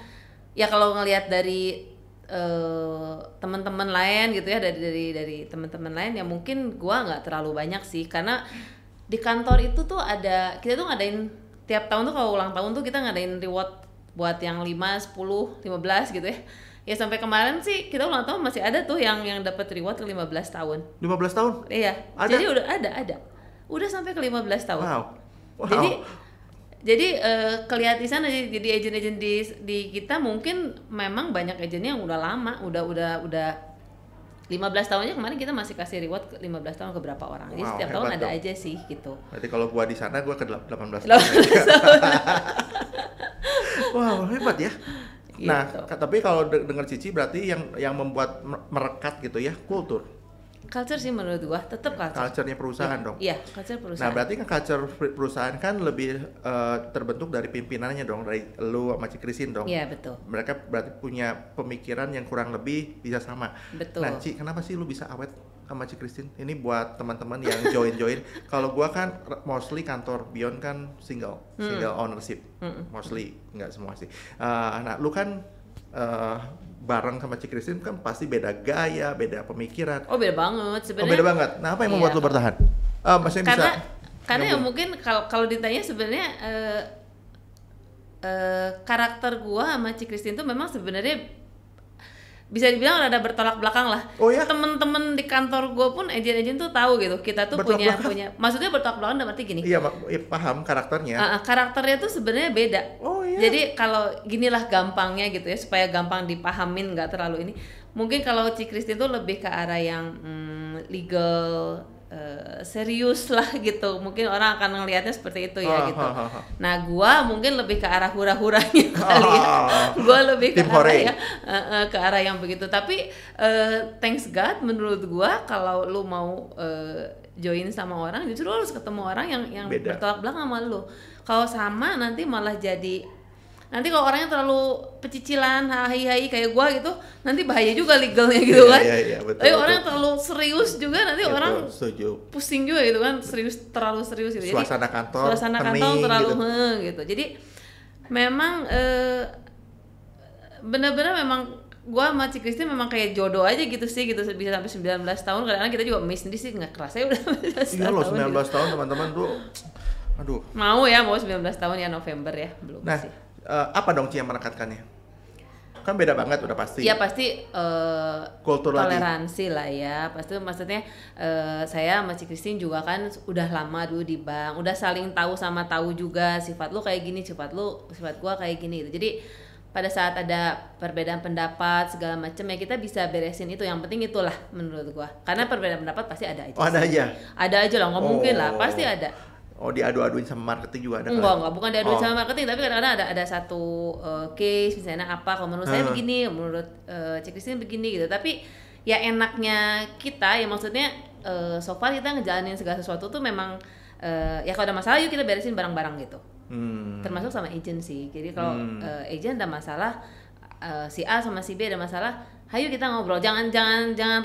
[SPEAKER 1] ya kalau ngelihat dari teman-teman lain gitu ya, dari teman-teman lain ya mungkin gua nggak terlalu banyak sih, karena di kantor itu tuh kita tuh ngadain tiap tahun tuh, kalau ulang tahun tuh kita ngadain reward buat yang 5, 10, 15 gitu ya. Ya sampai kemarin sih kita ulang tahun masih ada tuh yang dapat reward ke 15 tahun.
[SPEAKER 2] 15 tahun?
[SPEAKER 1] Iya.
[SPEAKER 2] Ada?
[SPEAKER 1] Jadi udah ada. Udah sampai ke 15 tahun.
[SPEAKER 2] Wow.
[SPEAKER 1] Jadi kelihatan di sana, jadi agen-agen di kita mungkin memang banyak agennya yang udah lama, udah 15 tahunnya kemarin kita masih kasih reward ke 15 tahun ke berapa orang. Jadi setiap tahun ada aja sih gitu.
[SPEAKER 2] Berarti kalau gua di sana gua ke 18 tahun. Wow, hebat ya. Gitu. Nah, tapi kalau dengar Cici berarti yang membuat merekat gitu ya, kultur.
[SPEAKER 1] Culture sih menurut gua, tetap culture.
[SPEAKER 2] Culture-nya perusahaan dong.
[SPEAKER 1] Iya, culture perusahaan.
[SPEAKER 2] Nah, berarti kan culture perusahaan kan lebih terbentuk dari pimpinannya dong, dari lu sama Ci Christine dong.
[SPEAKER 1] Iya, betul.
[SPEAKER 2] Mereka berarti punya pemikiran yang kurang lebih bisa sama.
[SPEAKER 1] Betul.
[SPEAKER 2] Nah, Ci, kenapa sih lu bisa awet sama Ci Christine? Ini buat teman-teman yang join. Kalau gua kan mostly kantor Beyond kan single ownership. Mostly, nggak semua sih. Nah, lu kan bareng sama Ci Christine kan pasti beda gaya, beda pemikiran.
[SPEAKER 1] Oh, beda banget sebenarnya.
[SPEAKER 2] Oh, beda banget. Nah, apa yang membuat lu bertahan? Maksudnya
[SPEAKER 1] karena ya mungkin kalau ditanya sebenarnya karakter gua sama Ci Christine tuh memang sebenarnya bisa dibilang rada bertolak belakang lah.
[SPEAKER 2] Oh ya?
[SPEAKER 1] Temen-temen di kantor gue pun agen-agen tuh tahu gitu. Kita tuh punya maksudnya bertolak belakang dalam arti gini.
[SPEAKER 2] Iya, paham karakternya.
[SPEAKER 1] Karakternya tuh sebenarnya beda.
[SPEAKER 2] Oh iya.
[SPEAKER 1] Jadi kalau ginilah gampangnya gitu ya, supaya gampang dipahamin, nggak terlalu ini. Mungkin kalau Ci Christine tuh lebih ke arah yang legal serius lah gitu, mungkin orang akan ngelihatnya seperti itu ya gitu. Nah gua mungkin lebih ke arah hura-huranya kali ya, gua lebih ke arah ya, ke arah yang begitu. Tapi thanks God menurut gua kalau lu mau join sama orang, justru lu harus ketemu orang yang bertolak belakang sama lu. Kalau sama nanti malah jadi, nanti kalau orangnya terlalu pecicilan, hai kayak gua gitu, nanti bahaya juga legalnya gitu kan.
[SPEAKER 2] Betul,
[SPEAKER 1] tapi orang yang terlalu serius juga nanti orang
[SPEAKER 2] setuju.
[SPEAKER 1] Pusing juga gitu kan, terlalu serius gitu.
[SPEAKER 2] Suasana kantor
[SPEAKER 1] terlalu gitu. Jadi memang benar-benar memang gua sama Ci Christine memang kayak jodoh aja gitu sih, gitu bisa sampai 19 tahun. Kadang-kadang kita juga miss sendiri sih, nggak kerasa ya udah 19
[SPEAKER 2] iya loh, 19
[SPEAKER 1] gitu.
[SPEAKER 2] tahun teman-teman tuh, aduh.
[SPEAKER 1] Mau 19 tahun ya, November ya, belum sih.
[SPEAKER 2] Apa dong Ci yang merekatkannya? Kan beda banget udah pasti.
[SPEAKER 1] Ya pasti
[SPEAKER 2] kultur
[SPEAKER 1] toleransi lah ya. Pasti maksudnya saya sama Ci Christine juga kan udah lama dulu di bank, udah saling tahu sama tahu juga sifat lu kayak gini, sifat gua kayak gini gitu. Jadi pada saat ada perbedaan pendapat segala macam ya kita bisa beresin itu. Yang penting itulah menurut gua. Karena perbedaan pendapat pasti ada aja.
[SPEAKER 2] Oh, ada aja.
[SPEAKER 1] Ada aja lah, nggak mungkin lah, pasti ada.
[SPEAKER 2] Oh, diadu-aduin sama marketing juga ada?
[SPEAKER 1] Enggak, bukan diaduin sama marketing, tapi kadang-kadang ada satu case misalnya apa, kalau menurut saya begini, menurut Ci Christine begini gitu. Tapi ya enaknya kita ya maksudnya so far kita ngejalanin segala sesuatu tuh memang ya kalau ada masalah yuk kita beresin bareng-bareng gitu. Termasuk sama agent sih. Jadi kalau agent ada masalah, si A sama si B ada masalah, ayo kita ngobrol, jangan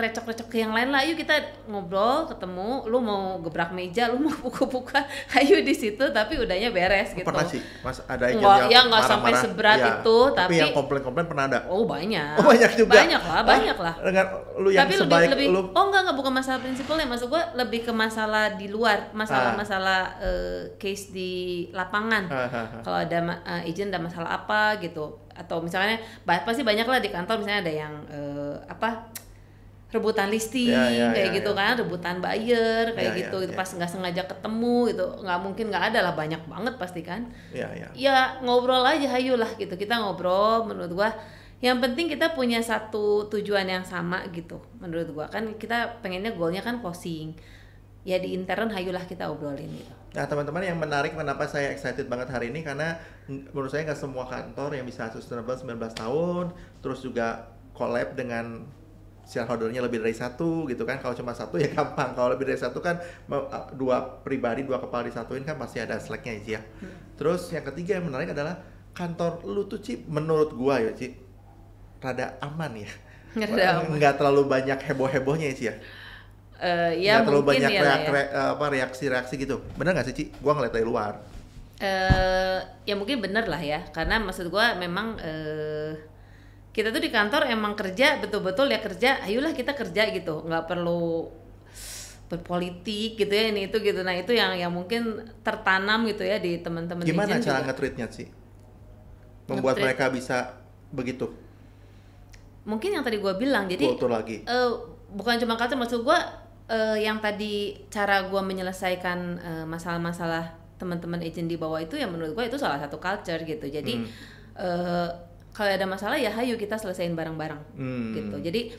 [SPEAKER 1] recok-recok ke yang lain lah, ayo kita ngobrol, ketemu, lu mau gebrak meja, lu mau pukul-pukul, ayo di situ, tapi udahnya beres gitu.
[SPEAKER 2] Pernah sih, Mas, ada agent yang
[SPEAKER 1] nggak sampai seberat
[SPEAKER 2] ya,
[SPEAKER 1] itu,
[SPEAKER 2] tapi yang komplain pernah ada.
[SPEAKER 1] Oh banyak.
[SPEAKER 2] Oh banyak juga.
[SPEAKER 1] Banyak lah.
[SPEAKER 2] Dengan lu yang
[SPEAKER 1] tapi
[SPEAKER 2] sebaik
[SPEAKER 1] lebih,
[SPEAKER 2] lu.
[SPEAKER 1] Oh enggak bukan masalah prinsipalnya, maksud gua lebih ke masalah di luar, masalah case di lapangan. Kalau ada agent ada masalah apa gitu, atau misalnya pasti banyak lah di kantor, misalnya ada yang rebutan listing kayak gitu kan, rebutan buyer kayak gitu, pas nggak sengaja ketemu gitu, nggak mungkin nggak ada lah, banyak banget pasti kan. Ya ngobrol aja, hayulah gitu, kita ngobrol. Menurut gua yang penting kita punya satu tujuan yang sama gitu. Menurut gua kan kita pengennya goalnya kan closing ya, di intern hayulah kita obrolin gitu.
[SPEAKER 2] Nah teman-teman, yang menarik kenapa saya excited banget hari ini, karena menurut saya nggak semua kantor yang bisa sustainable 19 tahun, terus juga collab dengan shareholder-nya lebih dari satu gitu kan. Kalau cuma satu ya gampang, kalau lebih dari satu kan dua kepala disatuin kan pasti ada slack-nya ya. Terus yang ketiga yang menarik adalah kantor lu tuh Ci, menurut gua ya Ci, rada aman ya. Nggak terlalu banyak heboh-hebohnya ya Ci ya.
[SPEAKER 1] Ya
[SPEAKER 2] nggak terlalu banyak
[SPEAKER 1] ya
[SPEAKER 2] reaksi-reaksi gitu. Bener nggak sih Ci? Gua ngeliat dari luar.
[SPEAKER 1] Ya mungkin bener lah ya, karena maksud gua memang kita tuh di kantor emang kerja betul-betul ya kerja, ayolah kita kerja gitu, nggak perlu berpolitik gitu ya, ini itu gitu. Nah itu yang mungkin tertanam gitu ya di teman-teman.
[SPEAKER 2] Gimana cara nge-treatnya sih membuat mereka bisa begitu?
[SPEAKER 1] Mungkin yang tadi gua bilang, jadi
[SPEAKER 2] kultur lagi.
[SPEAKER 1] Bukan cuma culture, maksud gua yang tadi cara gua menyelesaikan masalah-masalah teman-teman agent di bawah itu, yang menurut gua itu salah satu culture gitu. Jadi kalau ada masalah ya hayu kita selesain bareng-bareng gitu. Jadi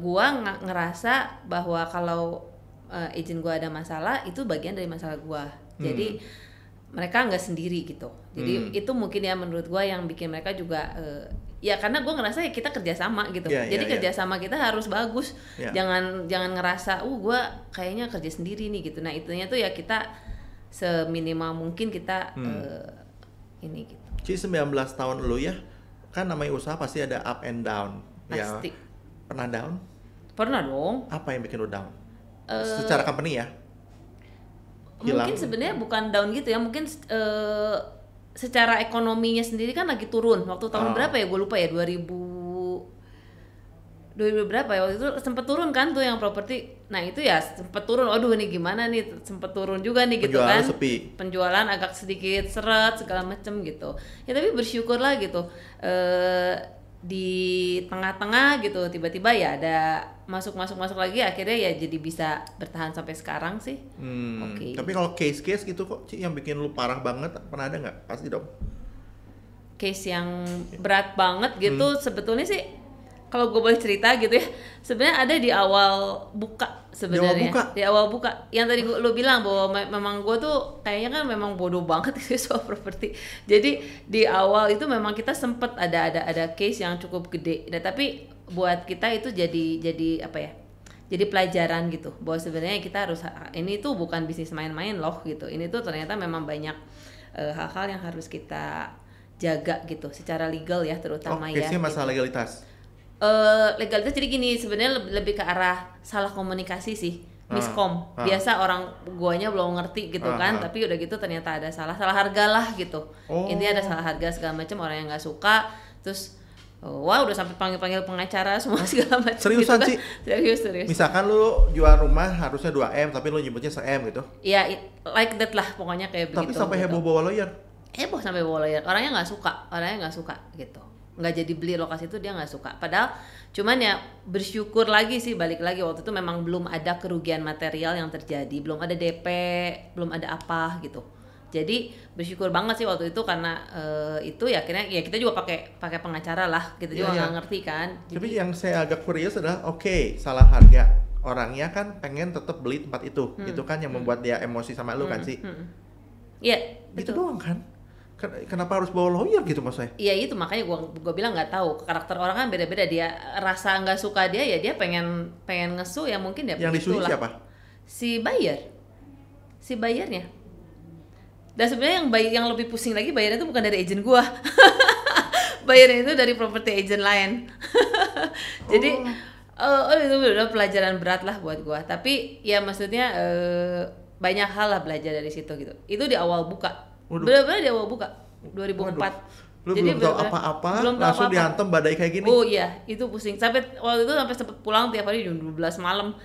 [SPEAKER 1] gua ngerasa bahwa kalau agent gua ada masalah, itu bagian dari masalah gua. Jadi mereka nggak sendiri gitu. Jadi itu mungkin ya menurut gua yang bikin mereka juga ya karena gua ngerasa ya kita kerjasama gitu. Jadi kerjasama kita harus bagus. Jangan ngerasa gua kayaknya kerja sendiri nih gitu. Nah itunya tuh ya kita seminimal mungkin kita ini gitu.
[SPEAKER 2] Ci, 19 tahun lu ya, kan namanya usaha pasti ada up and down.
[SPEAKER 1] Pasti.
[SPEAKER 2] Ya, pernah down?
[SPEAKER 1] Pernah dong.
[SPEAKER 2] Apa yang bikin lu down? Secara company ya?
[SPEAKER 1] Mungkin sebenarnya bukan down gitu ya, mungkin secara ekonominya sendiri kan lagi turun. Waktu tahun berapa ya, gue lupa ya, 2000 berapa ya, waktu itu sempet turun kan tuh yang properti. Nah itu ya sempet turun, aduh ini gimana nih, sempet turun juga nih gitu kan.
[SPEAKER 2] Sepi.
[SPEAKER 1] Penjualan agak sedikit seret segala macem gitu. Ya tapi bersyukur lah gitu, di tengah-tengah gitu tiba-tiba ya ada masuk lagi, akhirnya ya jadi bisa bertahan sampai sekarang sih.
[SPEAKER 2] Okay. Tapi kalau case-case gitu kok Ci, yang bikin lu parah banget, pernah ada nggak? Pasti dong.
[SPEAKER 1] Case yang berat banget gitu sebetulnya sih, kalau gue boleh cerita gitu ya, Sebenarnya ada di awal buka sebenarnya. Di awal buka. Yang tadi lu bilang bahwa memang gue tuh kayaknya kan memang bodoh banget sih soal properti. Jadi di awal itu memang kita sempet ada case yang cukup gede. Nah, tapi buat kita itu jadi apa ya? Jadi pelajaran gitu. Bahwa sebenarnya kita harus, ini tuh bukan bisnis main-main loh gitu. Ini tuh ternyata memang banyak hal-hal yang harus kita jaga gitu secara legal ya, terutama ya.
[SPEAKER 2] Case-nya masalah
[SPEAKER 1] gitu.
[SPEAKER 2] legalitas.
[SPEAKER 1] Legalitas jadi gini, sebenarnya lebih ke arah salah komunikasi sih, miskom. Biasa orang guanya belum ngerti gitu kan, tapi udah gitu ternyata ada salah harga lah gitu. Intinya ada salah harga segala macam, orang yang nggak suka, terus wah udah sampai panggil pengacara semua segala macam.
[SPEAKER 2] Seriusan
[SPEAKER 1] gitu
[SPEAKER 2] sih?
[SPEAKER 1] Kan. Serius.
[SPEAKER 2] Misalkan lu jual rumah harusnya 2M tapi lu nyebutnya 1M gitu.
[SPEAKER 1] Iya, like that lah pokoknya kayak
[SPEAKER 2] tapi
[SPEAKER 1] begitu.
[SPEAKER 2] Tapi sampai
[SPEAKER 1] gitu.
[SPEAKER 2] heboh bawa lawyer.
[SPEAKER 1] Heboh sampai bawa lawyer. Orangnya nggak suka gitu. Nggak jadi beli lokasi itu, dia nggak suka. Padahal cuman ya bersyukur lagi sih, balik lagi waktu itu memang belum ada kerugian material yang terjadi, belum ada DP, belum ada apa gitu. Jadi bersyukur banget sih waktu itu karena itu ya akhirnya ya kita juga pakai pengacara lah, kita juga nggak ngerti kan.
[SPEAKER 2] Tapi yang saya agak curious adalah salah harga, orangnya kan pengen tetap beli tempat itu, itu kan yang membuat dia emosi sama lu kan sih.
[SPEAKER 1] Iya,
[SPEAKER 2] itu doang kan. Kenapa harus bawa lawyer gitu mas saya?
[SPEAKER 1] Iya itu makanya gua bilang nggak tahu, karakter orang kan beda-beda, dia rasa nggak suka dia ya dia pengen ngesu ya mungkin dia.
[SPEAKER 2] Yang disuruh siapa?
[SPEAKER 1] Si bayarnya. Dan sebenarnya yang lebih pusing lagi bayarnya itu bukan dari agent gua. Bayarnya itu dari property agent lain. Jadi itu udah pelajaran berat lah buat gua. Tapi ya maksudnya banyak hal lah belajar dari situ gitu. Itu di awal buka. Benar-benar di awal buka 2004.
[SPEAKER 2] Lu jadi belum tahu apa-apa, langsung dihantam badai kayak gini.
[SPEAKER 1] Oh iya, itu pusing. Sampai waktu itu sampai sempet pulang tiap hari jam 12 malam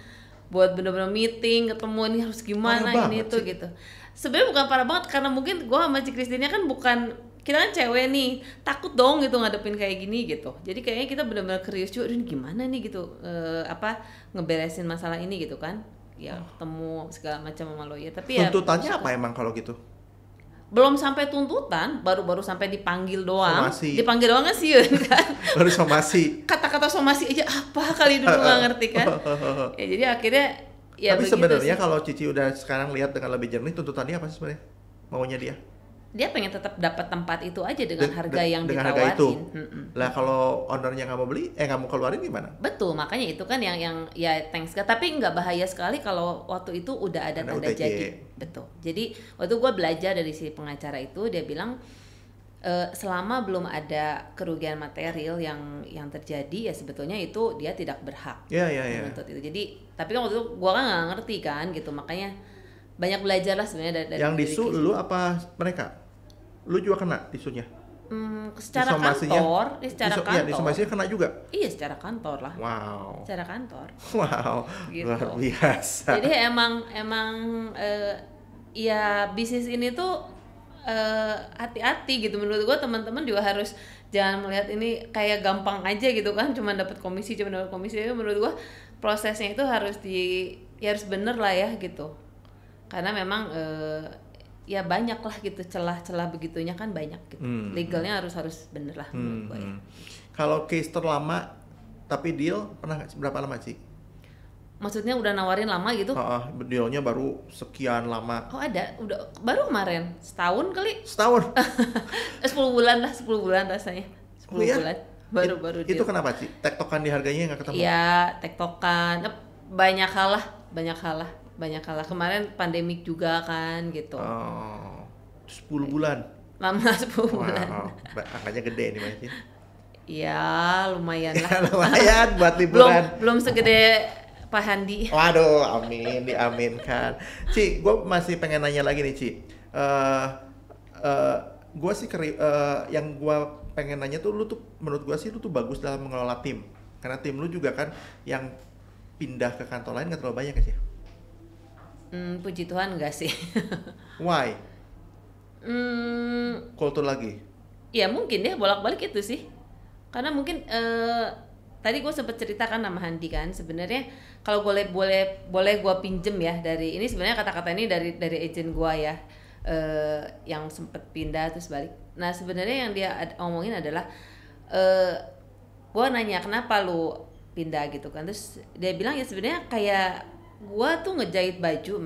[SPEAKER 1] buat bener-bener meeting, ketemu ini harus gimana ini itu gitu. Sebenarnya bukan parah banget karena mungkin gua sama Ci Kristina kan bukan, kita kan cewek nih, takut dong gitu ngadepin kayak gini gitu. Jadi kayaknya kita bener-bener curious juga, ini gimana nih gitu, ngeberesin masalah ini gitu kan. Ya ketemu segala macam sama lawyer. Tapi
[SPEAKER 2] tuntutannya apa emang kalau gitu?
[SPEAKER 1] Belum sampai tuntutan, baru sampai dipanggil doang.
[SPEAKER 2] Somasi.
[SPEAKER 1] Dipanggil doang kan sih kan.
[SPEAKER 2] Baru somasi.
[SPEAKER 1] Kata-kata somasi aja apa kali dulu nggak ngerti kan. Ya jadi akhirnya ya.
[SPEAKER 2] Tapi sebenarnya kalau Cici udah sekarang lihat dengan lebih jernih, tuntutannya apa sih sebenarnya? Maunya dia?
[SPEAKER 1] Dia pengen tetap dapat tempat itu aja dengan harga yang
[SPEAKER 2] dengan
[SPEAKER 1] ditawarin.
[SPEAKER 2] Harga itu. Lah kalau ownernya nggak mau beli, nggak mau keluarin gimana?
[SPEAKER 1] Betul, makanya itu kan yang ya thanks God. Tapi nggak bahaya sekali kalau waktu itu udah ada tanda jadi. Betul. Jadi waktu gue belajar dari si pengacara itu, dia bilang selama belum ada kerugian material yang terjadi ya sebetulnya itu dia tidak berhak menuntut itu. Jadi tapi kan waktu itu gue kan nggak ngerti kan gitu, makanya banyak belajar lah sebenarnya dari
[SPEAKER 2] yang disu lu apa mereka? Lu juga kena disunya?
[SPEAKER 1] Secara kantor, secara kantor.
[SPEAKER 2] Iya, disomasinya kena juga?
[SPEAKER 1] Iya, secara kantor lah.
[SPEAKER 2] Wow.
[SPEAKER 1] Secara kantor.
[SPEAKER 2] Wow, gitu. Luar biasa.
[SPEAKER 1] Jadi emang ya bisnis ini tuh hati-hati gitu. Menurut gua teman-teman juga harus jangan melihat ini kayak gampang aja gitu kan, cuma dapat komisi. Menurut gua prosesnya itu harus harus bener lah ya gitu. Karena memang ya banyak lah gitu celah-celah begitunya kan banyak gitu. Legalnya harus bener lah menurut gue ya.
[SPEAKER 2] Kalau case terlama tapi deal pernah berapa lama sih?
[SPEAKER 1] Maksudnya udah nawarin lama gitu?
[SPEAKER 2] Dealnya baru sekian lama.
[SPEAKER 1] Oh ada, udah baru kemarin setahun kali.
[SPEAKER 2] Setahun?
[SPEAKER 1] 10 bulan rasanya. 10 bulan baru
[SPEAKER 2] deal. Itu kenapa sih? Tektokan di harganya nggak ketemu?
[SPEAKER 1] Iya, tektokan, banyak hal lah. Kemarin pandemik juga kan gitu.
[SPEAKER 2] 10 bulan.
[SPEAKER 1] Lama 10 bulan.
[SPEAKER 2] Angkanya gede nih Mas.
[SPEAKER 1] Ya lumayan lah.
[SPEAKER 2] Lumayan buat liburan.
[SPEAKER 1] Belum segede Pak Handi.
[SPEAKER 2] Waduh, amin, diaminkan. Ci, gue masih pengen nanya lagi nih Ci. Gue sih yang gue pengen nanya tuh, lu tuh menurut gue sih lu tuh bagus dalam mengelola tim. Karena tim lu juga kan yang pindah ke kantor lain nggak terlalu banyak ya sih?
[SPEAKER 1] Puji Tuhan enggak sih.
[SPEAKER 2] Why? Kultur lagi?
[SPEAKER 1] Ya mungkin ya bolak-balik itu sih. Karena mungkin tadi gue sempet ceritakan sama Handi kan, sebenarnya kalau boleh gue pinjem ya dari ini, sebenarnya kata-kata ini dari agent gue ya, yang sempet pindah terus balik. Nah sebenarnya yang dia omongin adalah gue nanya kenapa lu pindah gitu kan. Terus dia bilang ya sebenarnya kayak gua tuh ngejahit baju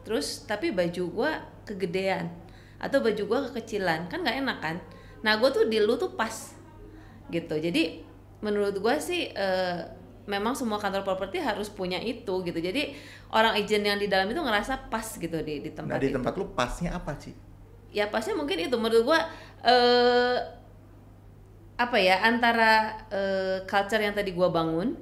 [SPEAKER 1] terus tapi baju gua kegedean atau baju gua kekecilan, kan nggak enak kan. Nah gua tuh di lu tuh pas gitu. Jadi menurut gua sih memang semua kantor properti harus punya itu gitu. Jadi orang agent yang di dalam itu ngerasa pas gitu di tempat
[SPEAKER 2] di
[SPEAKER 1] itu.
[SPEAKER 2] tempat lu pasnya apa sih?
[SPEAKER 1] Ya pasnya mungkin itu menurut gua apa ya, antara culture yang tadi gua bangun,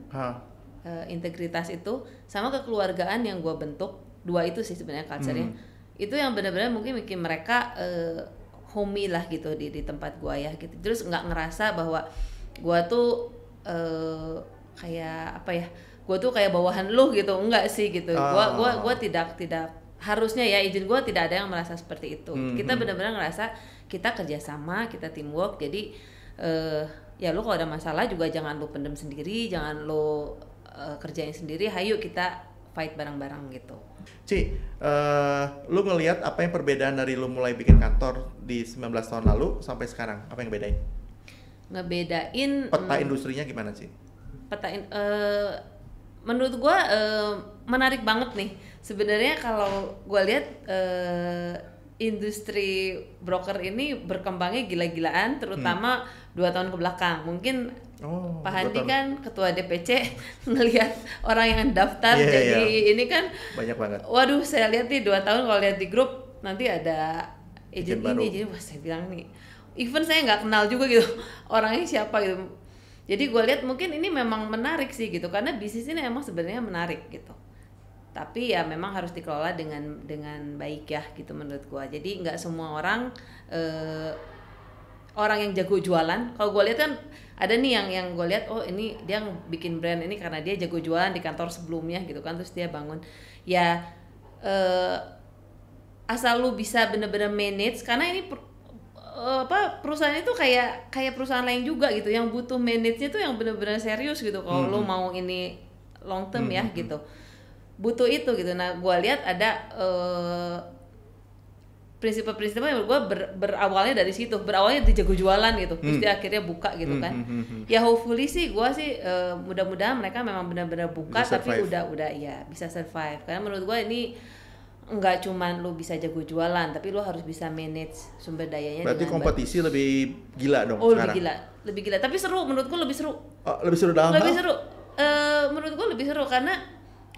[SPEAKER 1] integritas itu sama kekeluargaan yang gua bentuk, dua itu sih sebenarnya culture-nya. Itu yang benar-benar mungkin bikin mereka homey lah gitu di tempat gua ya gitu. Terus nggak ngerasa bahwa gua tuh kayak apa ya, gua tuh kayak bawahan lu gitu, enggak sih gitu. Gua tidak harusnya ya izin gua tidak ada yang merasa seperti itu. Kita benar-benar ngerasa kita kerjasama, kita teamwork. Jadi ya lu kalau ada masalah juga jangan lu pendem sendiri, jangan lu kerjain sendiri, hayu kita fight bareng-bareng gitu.
[SPEAKER 2] Ci, lu ngelihat apa yang perbedaan dari lu mulai bikin kantor di 19 tahun lalu sampai sekarang? Apa yang bedain?
[SPEAKER 1] Ngebedain
[SPEAKER 2] peta industrinya gimana sih?
[SPEAKER 1] Menurut gua menarik banget nih. Sebenarnya kalau gua lihat industri broker ini berkembangnya gila-gilaan, terutama 2 tahun ke belakang. Mungkin Pak Handi kan ketua DPC ngelihat orang yang daftar ini kan
[SPEAKER 2] banyak banget.
[SPEAKER 1] Waduh, saya lihat nih 2 tahun kalau lihat di grup nanti ada agent ini, jadi wah saya bilang nih, even saya nggak kenal juga gitu orangnya siapa gitu. Jadi gue lihat mungkin ini memang menarik sih gitu, karena bisnis ini emang sebenarnya menarik gitu. Tapi ya memang harus dikelola dengan baik ya gitu menurut gue. Jadi nggak semua orang yang jago jualan. Kalau gue lihat kan ada nih yang gue lihat, oh ini dia bikin brand ini karena dia jago jualan di kantor sebelumnya gitu kan, terus dia bangun. Ya asal lu bisa bener-bener manage, karena ini perusahaan itu kayak perusahaan lain juga gitu, yang butuh manage-nya tuh yang bener-bener serius gitu. Kalau lu mau ini long term ya gitu, butuh itu gitu. Nah gue lihat ada prinsip-prinsipnya yang gue berawalnya dari situ, berawalnya di jago jualan gitu, terus dia akhirnya buka gitu kan. Ya hopefully sih gue sih mudah-mudahan mereka memang benar-benar buka, tapi udah ya bisa survive. Karena menurut gue ini nggak cuman lu bisa jago jualan, tapi lu harus bisa manage sumber dayanya.
[SPEAKER 2] Berarti kompetisi lebih gila dong
[SPEAKER 1] sekarang. Lebih gila, tapi seru menurut gue, lebih seru.
[SPEAKER 2] Lebih seru dalam
[SPEAKER 1] Lebih seru. Menurut gue lebih seru karena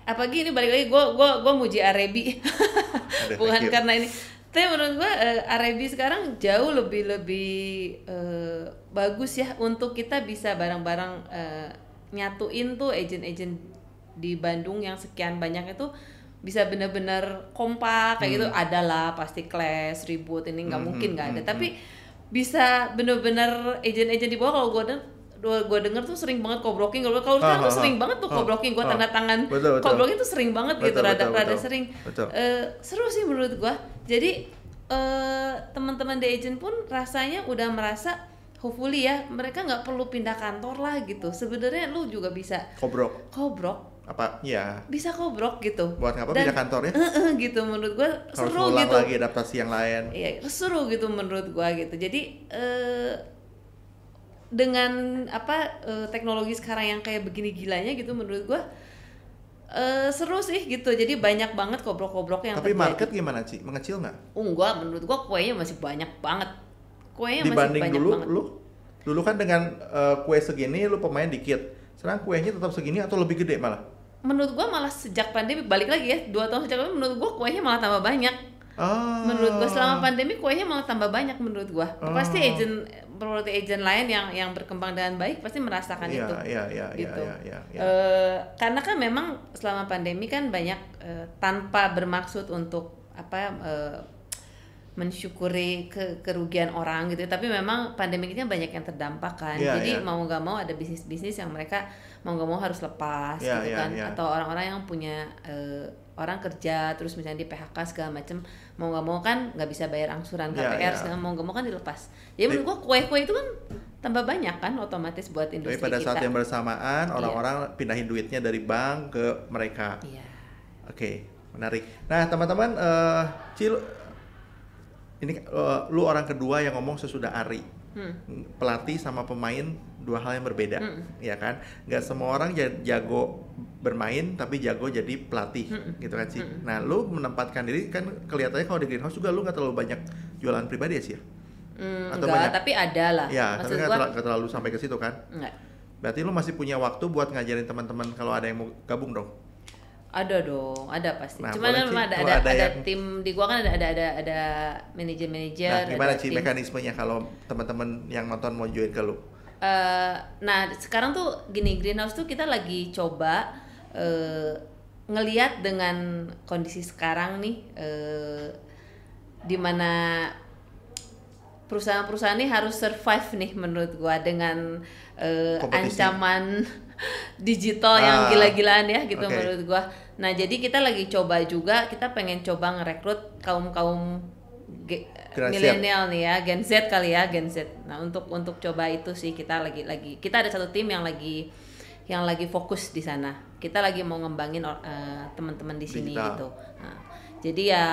[SPEAKER 1] apalagi ini balik lagi gue muji Arebi. Bukan karena ini. Tapi menurut gue Arebi sekarang jauh lebih bagus ya untuk kita bisa bareng-bareng nyatuin tuh agent-agent di Bandung yang sekian banyak itu bisa benar-benar kompak kayak gitu. Adalah pasti clash, ribut, ini nggak mungkin nggak ada. Tapi bisa benar-benar agent-agent di bawah. Kalau gue denger tuh sering banget co-broking. Kalau sekarang tuh sering banget tuh co-broking. Gue tanda tangan co-broking tuh sering banget gitu, rada sering. Seru sih menurut gue. Jadi teman-teman di agent pun rasanya udah merasa hopefully ya mereka nggak perlu pindah kantor lah gitu. Sebenarnya lu juga bisa kobrok
[SPEAKER 2] apa ya, bisa
[SPEAKER 1] kobrok gitu.
[SPEAKER 2] Buat ngapa pindah kantornya
[SPEAKER 1] gitu. Menurut gue seru
[SPEAKER 2] gitu, lagi adaptasi yang lain.
[SPEAKER 1] Iya, seru gitu menurut gue gitu. Jadi dengan teknologi sekarang yang kayak begini gilanya gitu, menurut gue seru sih gitu. Jadi banyak banget kobrok-kobrok yang
[SPEAKER 2] tapi terjadi. Market gimana sih? Mengecil nggak?
[SPEAKER 1] Enggak, menurut gue kuenya masih banyak banget.
[SPEAKER 2] Dibanding masih banyak banget. Dulu kan dengan kue segini lu pemain dikit. Sekarang kuenya tetap segini atau lebih gede malah?
[SPEAKER 1] Menurut gua malah sejak pandemi, balik lagi ya, 2 tahun sejak pandemi, menurut gua kuenya malah tambah banyak. Menurut gua selama pandemi kuenya malah tambah banyak menurut gua. Pasti agent lain yang berkembang dengan baik pasti merasakan itu. Gitu. Karena kan memang selama pandemi kan banyak tanpa bermaksud untuk mensyukuri kerugian orang gitu, tapi memang pandemi ini banyak yang terdampak kan. Jadi mau nggak mau ada bisnis-bisnis yang mereka mau nggak mau harus lepas gitu kan. Atau orang-orang yang punya orang kerja terus misalnya di PHK segala macam, mau nggak mau kan nggak bisa bayar angsuran KPR, segala mau nggak mau kan dilepas. Jadi menurut gua kue-kue itu kan tambah banyak kan otomatis buat industri kita.
[SPEAKER 2] Tapi pada saat yang bersamaan orang-orang pindahin duitnya dari bank ke mereka. Oke, menarik. Nah teman-teman, Cil, ini lu orang kedua yang ngomong sesudah Ari. Pelatih sama pemain dua hal yang berbeda, ya kan? Nggak semua orang jago bermain tapi jago jadi pelatih, gitu kan sih. Nah, lu menempatkan diri kan kelihatannya kalau di greenhouse juga lu nggak terlalu banyak jualan pribadi ya sih? Atau
[SPEAKER 1] enggak,
[SPEAKER 2] banyak?
[SPEAKER 1] tapi ada lah.
[SPEAKER 2] Ya,
[SPEAKER 1] Maksud
[SPEAKER 2] tapi
[SPEAKER 1] gua
[SPEAKER 2] nggak terlalu sampai ke situ kan?
[SPEAKER 1] enggak.
[SPEAKER 2] Berarti lu masih punya waktu buat ngajarin teman-teman kalau ada yang mau gabung dong?
[SPEAKER 1] Ada dong, ada pasti.
[SPEAKER 2] Nah,
[SPEAKER 1] Cuman
[SPEAKER 2] boleh,
[SPEAKER 1] kan
[SPEAKER 2] Ci,
[SPEAKER 1] ada
[SPEAKER 2] kalau ada yang-
[SPEAKER 1] tim di gua kan ada manajer-manajer.
[SPEAKER 2] Nah, gimana
[SPEAKER 1] ada
[SPEAKER 2] sih
[SPEAKER 1] tim.
[SPEAKER 2] mekanismenya kalau teman-teman yang nonton mau join ke lu?
[SPEAKER 1] Nah sekarang tuh gini, greenhouse tuh kita lagi coba ngelihat dengan kondisi sekarang nih, dimana perusahaan-perusahaan ini harus survive nih menurut gua dengan
[SPEAKER 2] Kompetisi.
[SPEAKER 1] ancaman digital yang gila-gilaan ya gitu,
[SPEAKER 2] Oke.
[SPEAKER 1] menurut gua. Nah jadi kita lagi coba juga, kita pengen coba ngerekrut kaum
[SPEAKER 2] Generasi
[SPEAKER 1] milenial nih ya, Gen Z kali ya, Gen Z. Nah untuk coba itu sih kita lagi kita ada satu tim yang lagi fokus di sana. Kita lagi mau ngembangin teman-teman di sini
[SPEAKER 2] Digital.
[SPEAKER 1] gitu. Nah, jadi ya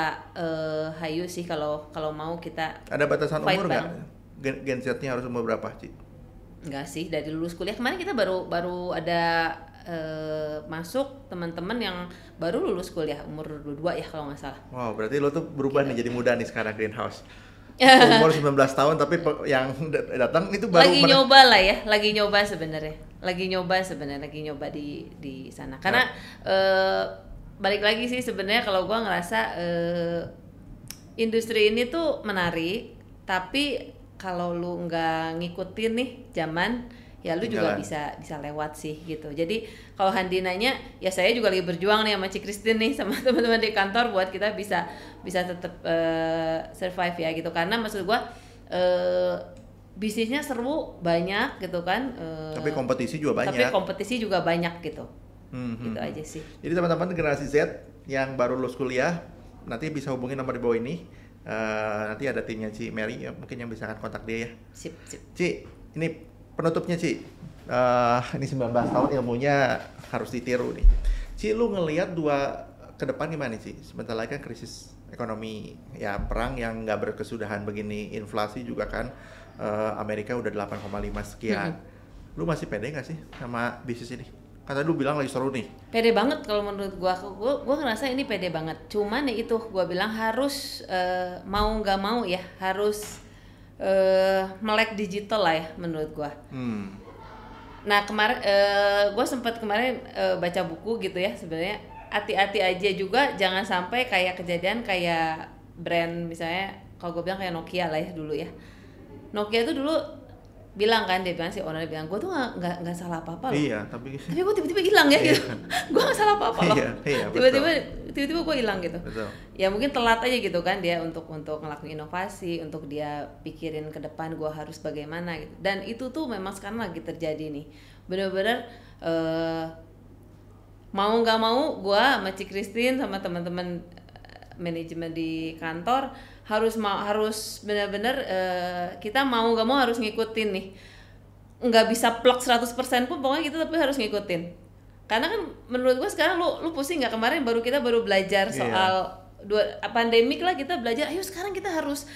[SPEAKER 1] hayu sih kalau mau kita
[SPEAKER 2] Ada batasan
[SPEAKER 1] fight
[SPEAKER 2] umur nggak?
[SPEAKER 1] bareng.
[SPEAKER 2] Gen Z-nya harus umur berapa, Ci?
[SPEAKER 1] Enggak sih, dari lulus kuliah kemarin kita baru ada masuk teman-teman yang baru lulus kuliah umur 22 ya kalau nggak salah.
[SPEAKER 2] Wow, berarti lo tuh berubah nih jadi muda nih sekarang greenhouse. Umur 19 tahun tapi yang datang itu baru
[SPEAKER 1] Lagi nyoba lah ya, lagi nyoba sebenarnya, lagi nyoba di sana. Karena balik lagi sih sebenarnya kalau gua ngerasa industri ini tuh menarik, tapi kalau lu nggak ngikutin nih zaman, ya lu juga
[SPEAKER 2] Ketinggalan.
[SPEAKER 1] bisa lewat sih gitu. Jadi kalau Handi nanya, ya saya juga lagi berjuang nih sama Ci Christine nih, sama teman-teman di kantor buat kita bisa tetap survive ya gitu. Karena maksud gua bisnisnya seru, banyak gitu kan.
[SPEAKER 2] Tapi kompetisi juga banyak.
[SPEAKER 1] Tapi kompetisi juga banyak gitu. Gitu aja sih.
[SPEAKER 2] Jadi teman-teman generasi Z yang baru lulus kuliah nanti bisa hubungi nomor di bawah ini. Nanti ada timnya Ci Mary ya, mungkin yang bisa akan kontak dia ya.
[SPEAKER 1] Sip.
[SPEAKER 2] Ci, ini penutupnya Ci. Ini 19 tahun ilmunya harus ditiru nih. Ci, lu ngelihat ke depan gimana Ci? Sebentar lagi kan krisis ekonomi, ya perang yang nggak berkesudahan begini, inflasi juga kan Amerika udah 8,5 sekian. Lu masih pede nggak sih sama bisnis ini? Kata lu bilang lagi seru nih.
[SPEAKER 1] Pede banget kalau menurut gua ngerasa ini pede banget. Cuman ya itu gua bilang harus mau nggak mau ya harus melek digital lah ya menurut gua. Nah kemarin gua sempat kemarin baca buku gitu ya, sebenarnya hati-hati aja juga, jangan sampai kayak kejadian kayak brand misalnya kalau gua bilang kayak Nokia lah ya dulu ya. Nokia itu dulu bilang kan, dia bilang si owner bilang gue tuh nggak salah apa-apa loh.
[SPEAKER 2] Iya, tapi
[SPEAKER 1] gue tiba-tiba hilang ya gitu. Gue nggak salah apa-apa loh.
[SPEAKER 2] Iya,
[SPEAKER 1] tiba-tiba gue hilang gitu.
[SPEAKER 2] Betul.
[SPEAKER 1] Ya mungkin telat aja gitu kan dia untuk ngelakuin inovasi, untuk dia pikirin ke depan gue harus bagaimana gitu. Dan itu tuh memang sekarang lagi terjadi nih. Bener-bener mau nggak mau gue sama Ci Christine sama teman-teman manajemen di kantor harus benar-benar kita mau nggak mau harus ngikutin nih, nggak bisa plek 100% pun pokoknya kita tapi harus ngikutin. Karena kan menurut gue sekarang lu pusing nggak, kemarin kita baru belajar soal pandemik lah, kita belajar ayo sekarang kita harus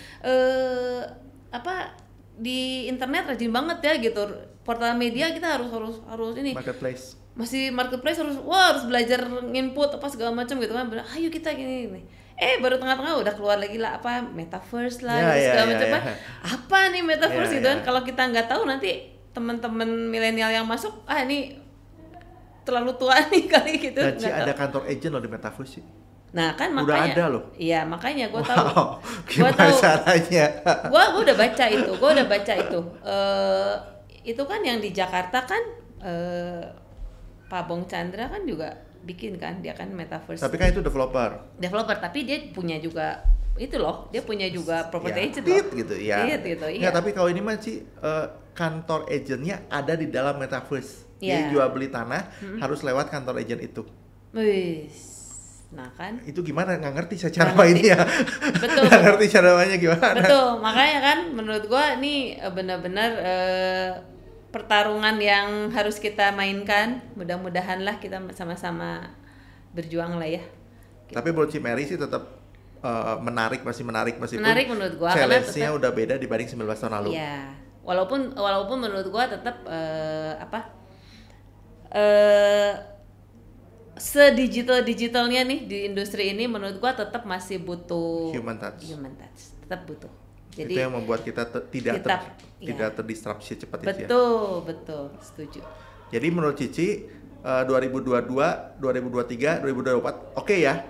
[SPEAKER 1] di internet rajin banget ya gitu, portal media kita harus ini marketplace harus belajar nginput apa segala macam gitu kan. Ayo kita gini. Baru tengah-tengah udah keluar lagi lah metaverse lah segala macam. Apa nih metaverse gitu kan. Kalau kita nggak tahu nanti teman-teman milenial yang masuk ini terlalu tua nih kali gitu.
[SPEAKER 2] Dan Ci ada kantor agent loh di metaverse sih.
[SPEAKER 1] Nah kan
[SPEAKER 2] udah
[SPEAKER 1] makanya
[SPEAKER 2] ada loh.
[SPEAKER 1] Iya makanya gue
[SPEAKER 2] tahu.
[SPEAKER 1] Gue tahu
[SPEAKER 2] caranya.
[SPEAKER 1] gue udah baca itu. Itu kan yang di Jakarta kan Pak Bong Chandra kan juga bikin kan, dia kan metaverse.
[SPEAKER 2] Tapi kan itu developer,
[SPEAKER 1] tapi dia punya juga itu loh, dia punya juga property agent
[SPEAKER 2] loh. Gitu ya.
[SPEAKER 1] Gitu,
[SPEAKER 2] iya. Tapi kalau ini mah sih kantor agentnya ada di dalam metaverse. Jadi jual beli tanah harus lewat kantor agent itu.
[SPEAKER 1] Wis. Nah kan.
[SPEAKER 2] Itu gimana? Nggak ngerti saya cara mainnya.
[SPEAKER 1] Betul.
[SPEAKER 2] Nggak ngerti cara mainnya gimana.
[SPEAKER 1] Betul. Makanya kan menurut gua ini benar-benar pertarungan yang harus kita mainkan. Mudah-mudahan lah kita sama-sama berjuang lah ya.
[SPEAKER 2] Gitu. Tapi buat Ci Mary sih tetap menarik menurut gua.
[SPEAKER 1] Menarik menurut gua.
[SPEAKER 2] Challenge-nya udah beda dibanding 19 tahun lalu.
[SPEAKER 1] Iya. walaupun menurut gua tetap sedigitalnya nih di industri ini menurut gua tetap masih butuh
[SPEAKER 2] human touch,
[SPEAKER 1] tetap butuh. Jadi
[SPEAKER 2] itu yang membuat kita tidak terdisrupsi cepat itu ya.
[SPEAKER 1] Betul, setuju.
[SPEAKER 2] Jadi menurut Cici 2022, 2023, 2024 oke ya?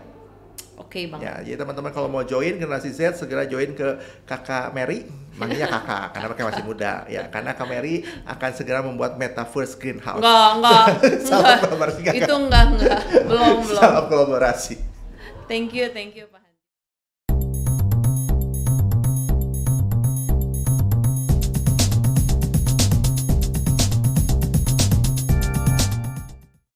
[SPEAKER 1] Oke banget.
[SPEAKER 2] Ya, jadi teman-teman kalau mau join generasi Z segera join ke Kakak Mary, manggilnya Kakak karena mereka masih muda ya. Karena Kak Mary akan segera membuat Metaverse Greenhouse.
[SPEAKER 1] Enggak.
[SPEAKER 2] Salam kolaborasi.
[SPEAKER 1] Itu enggak. Belum.
[SPEAKER 2] Salam kolaborasi.
[SPEAKER 1] Thank you Pak.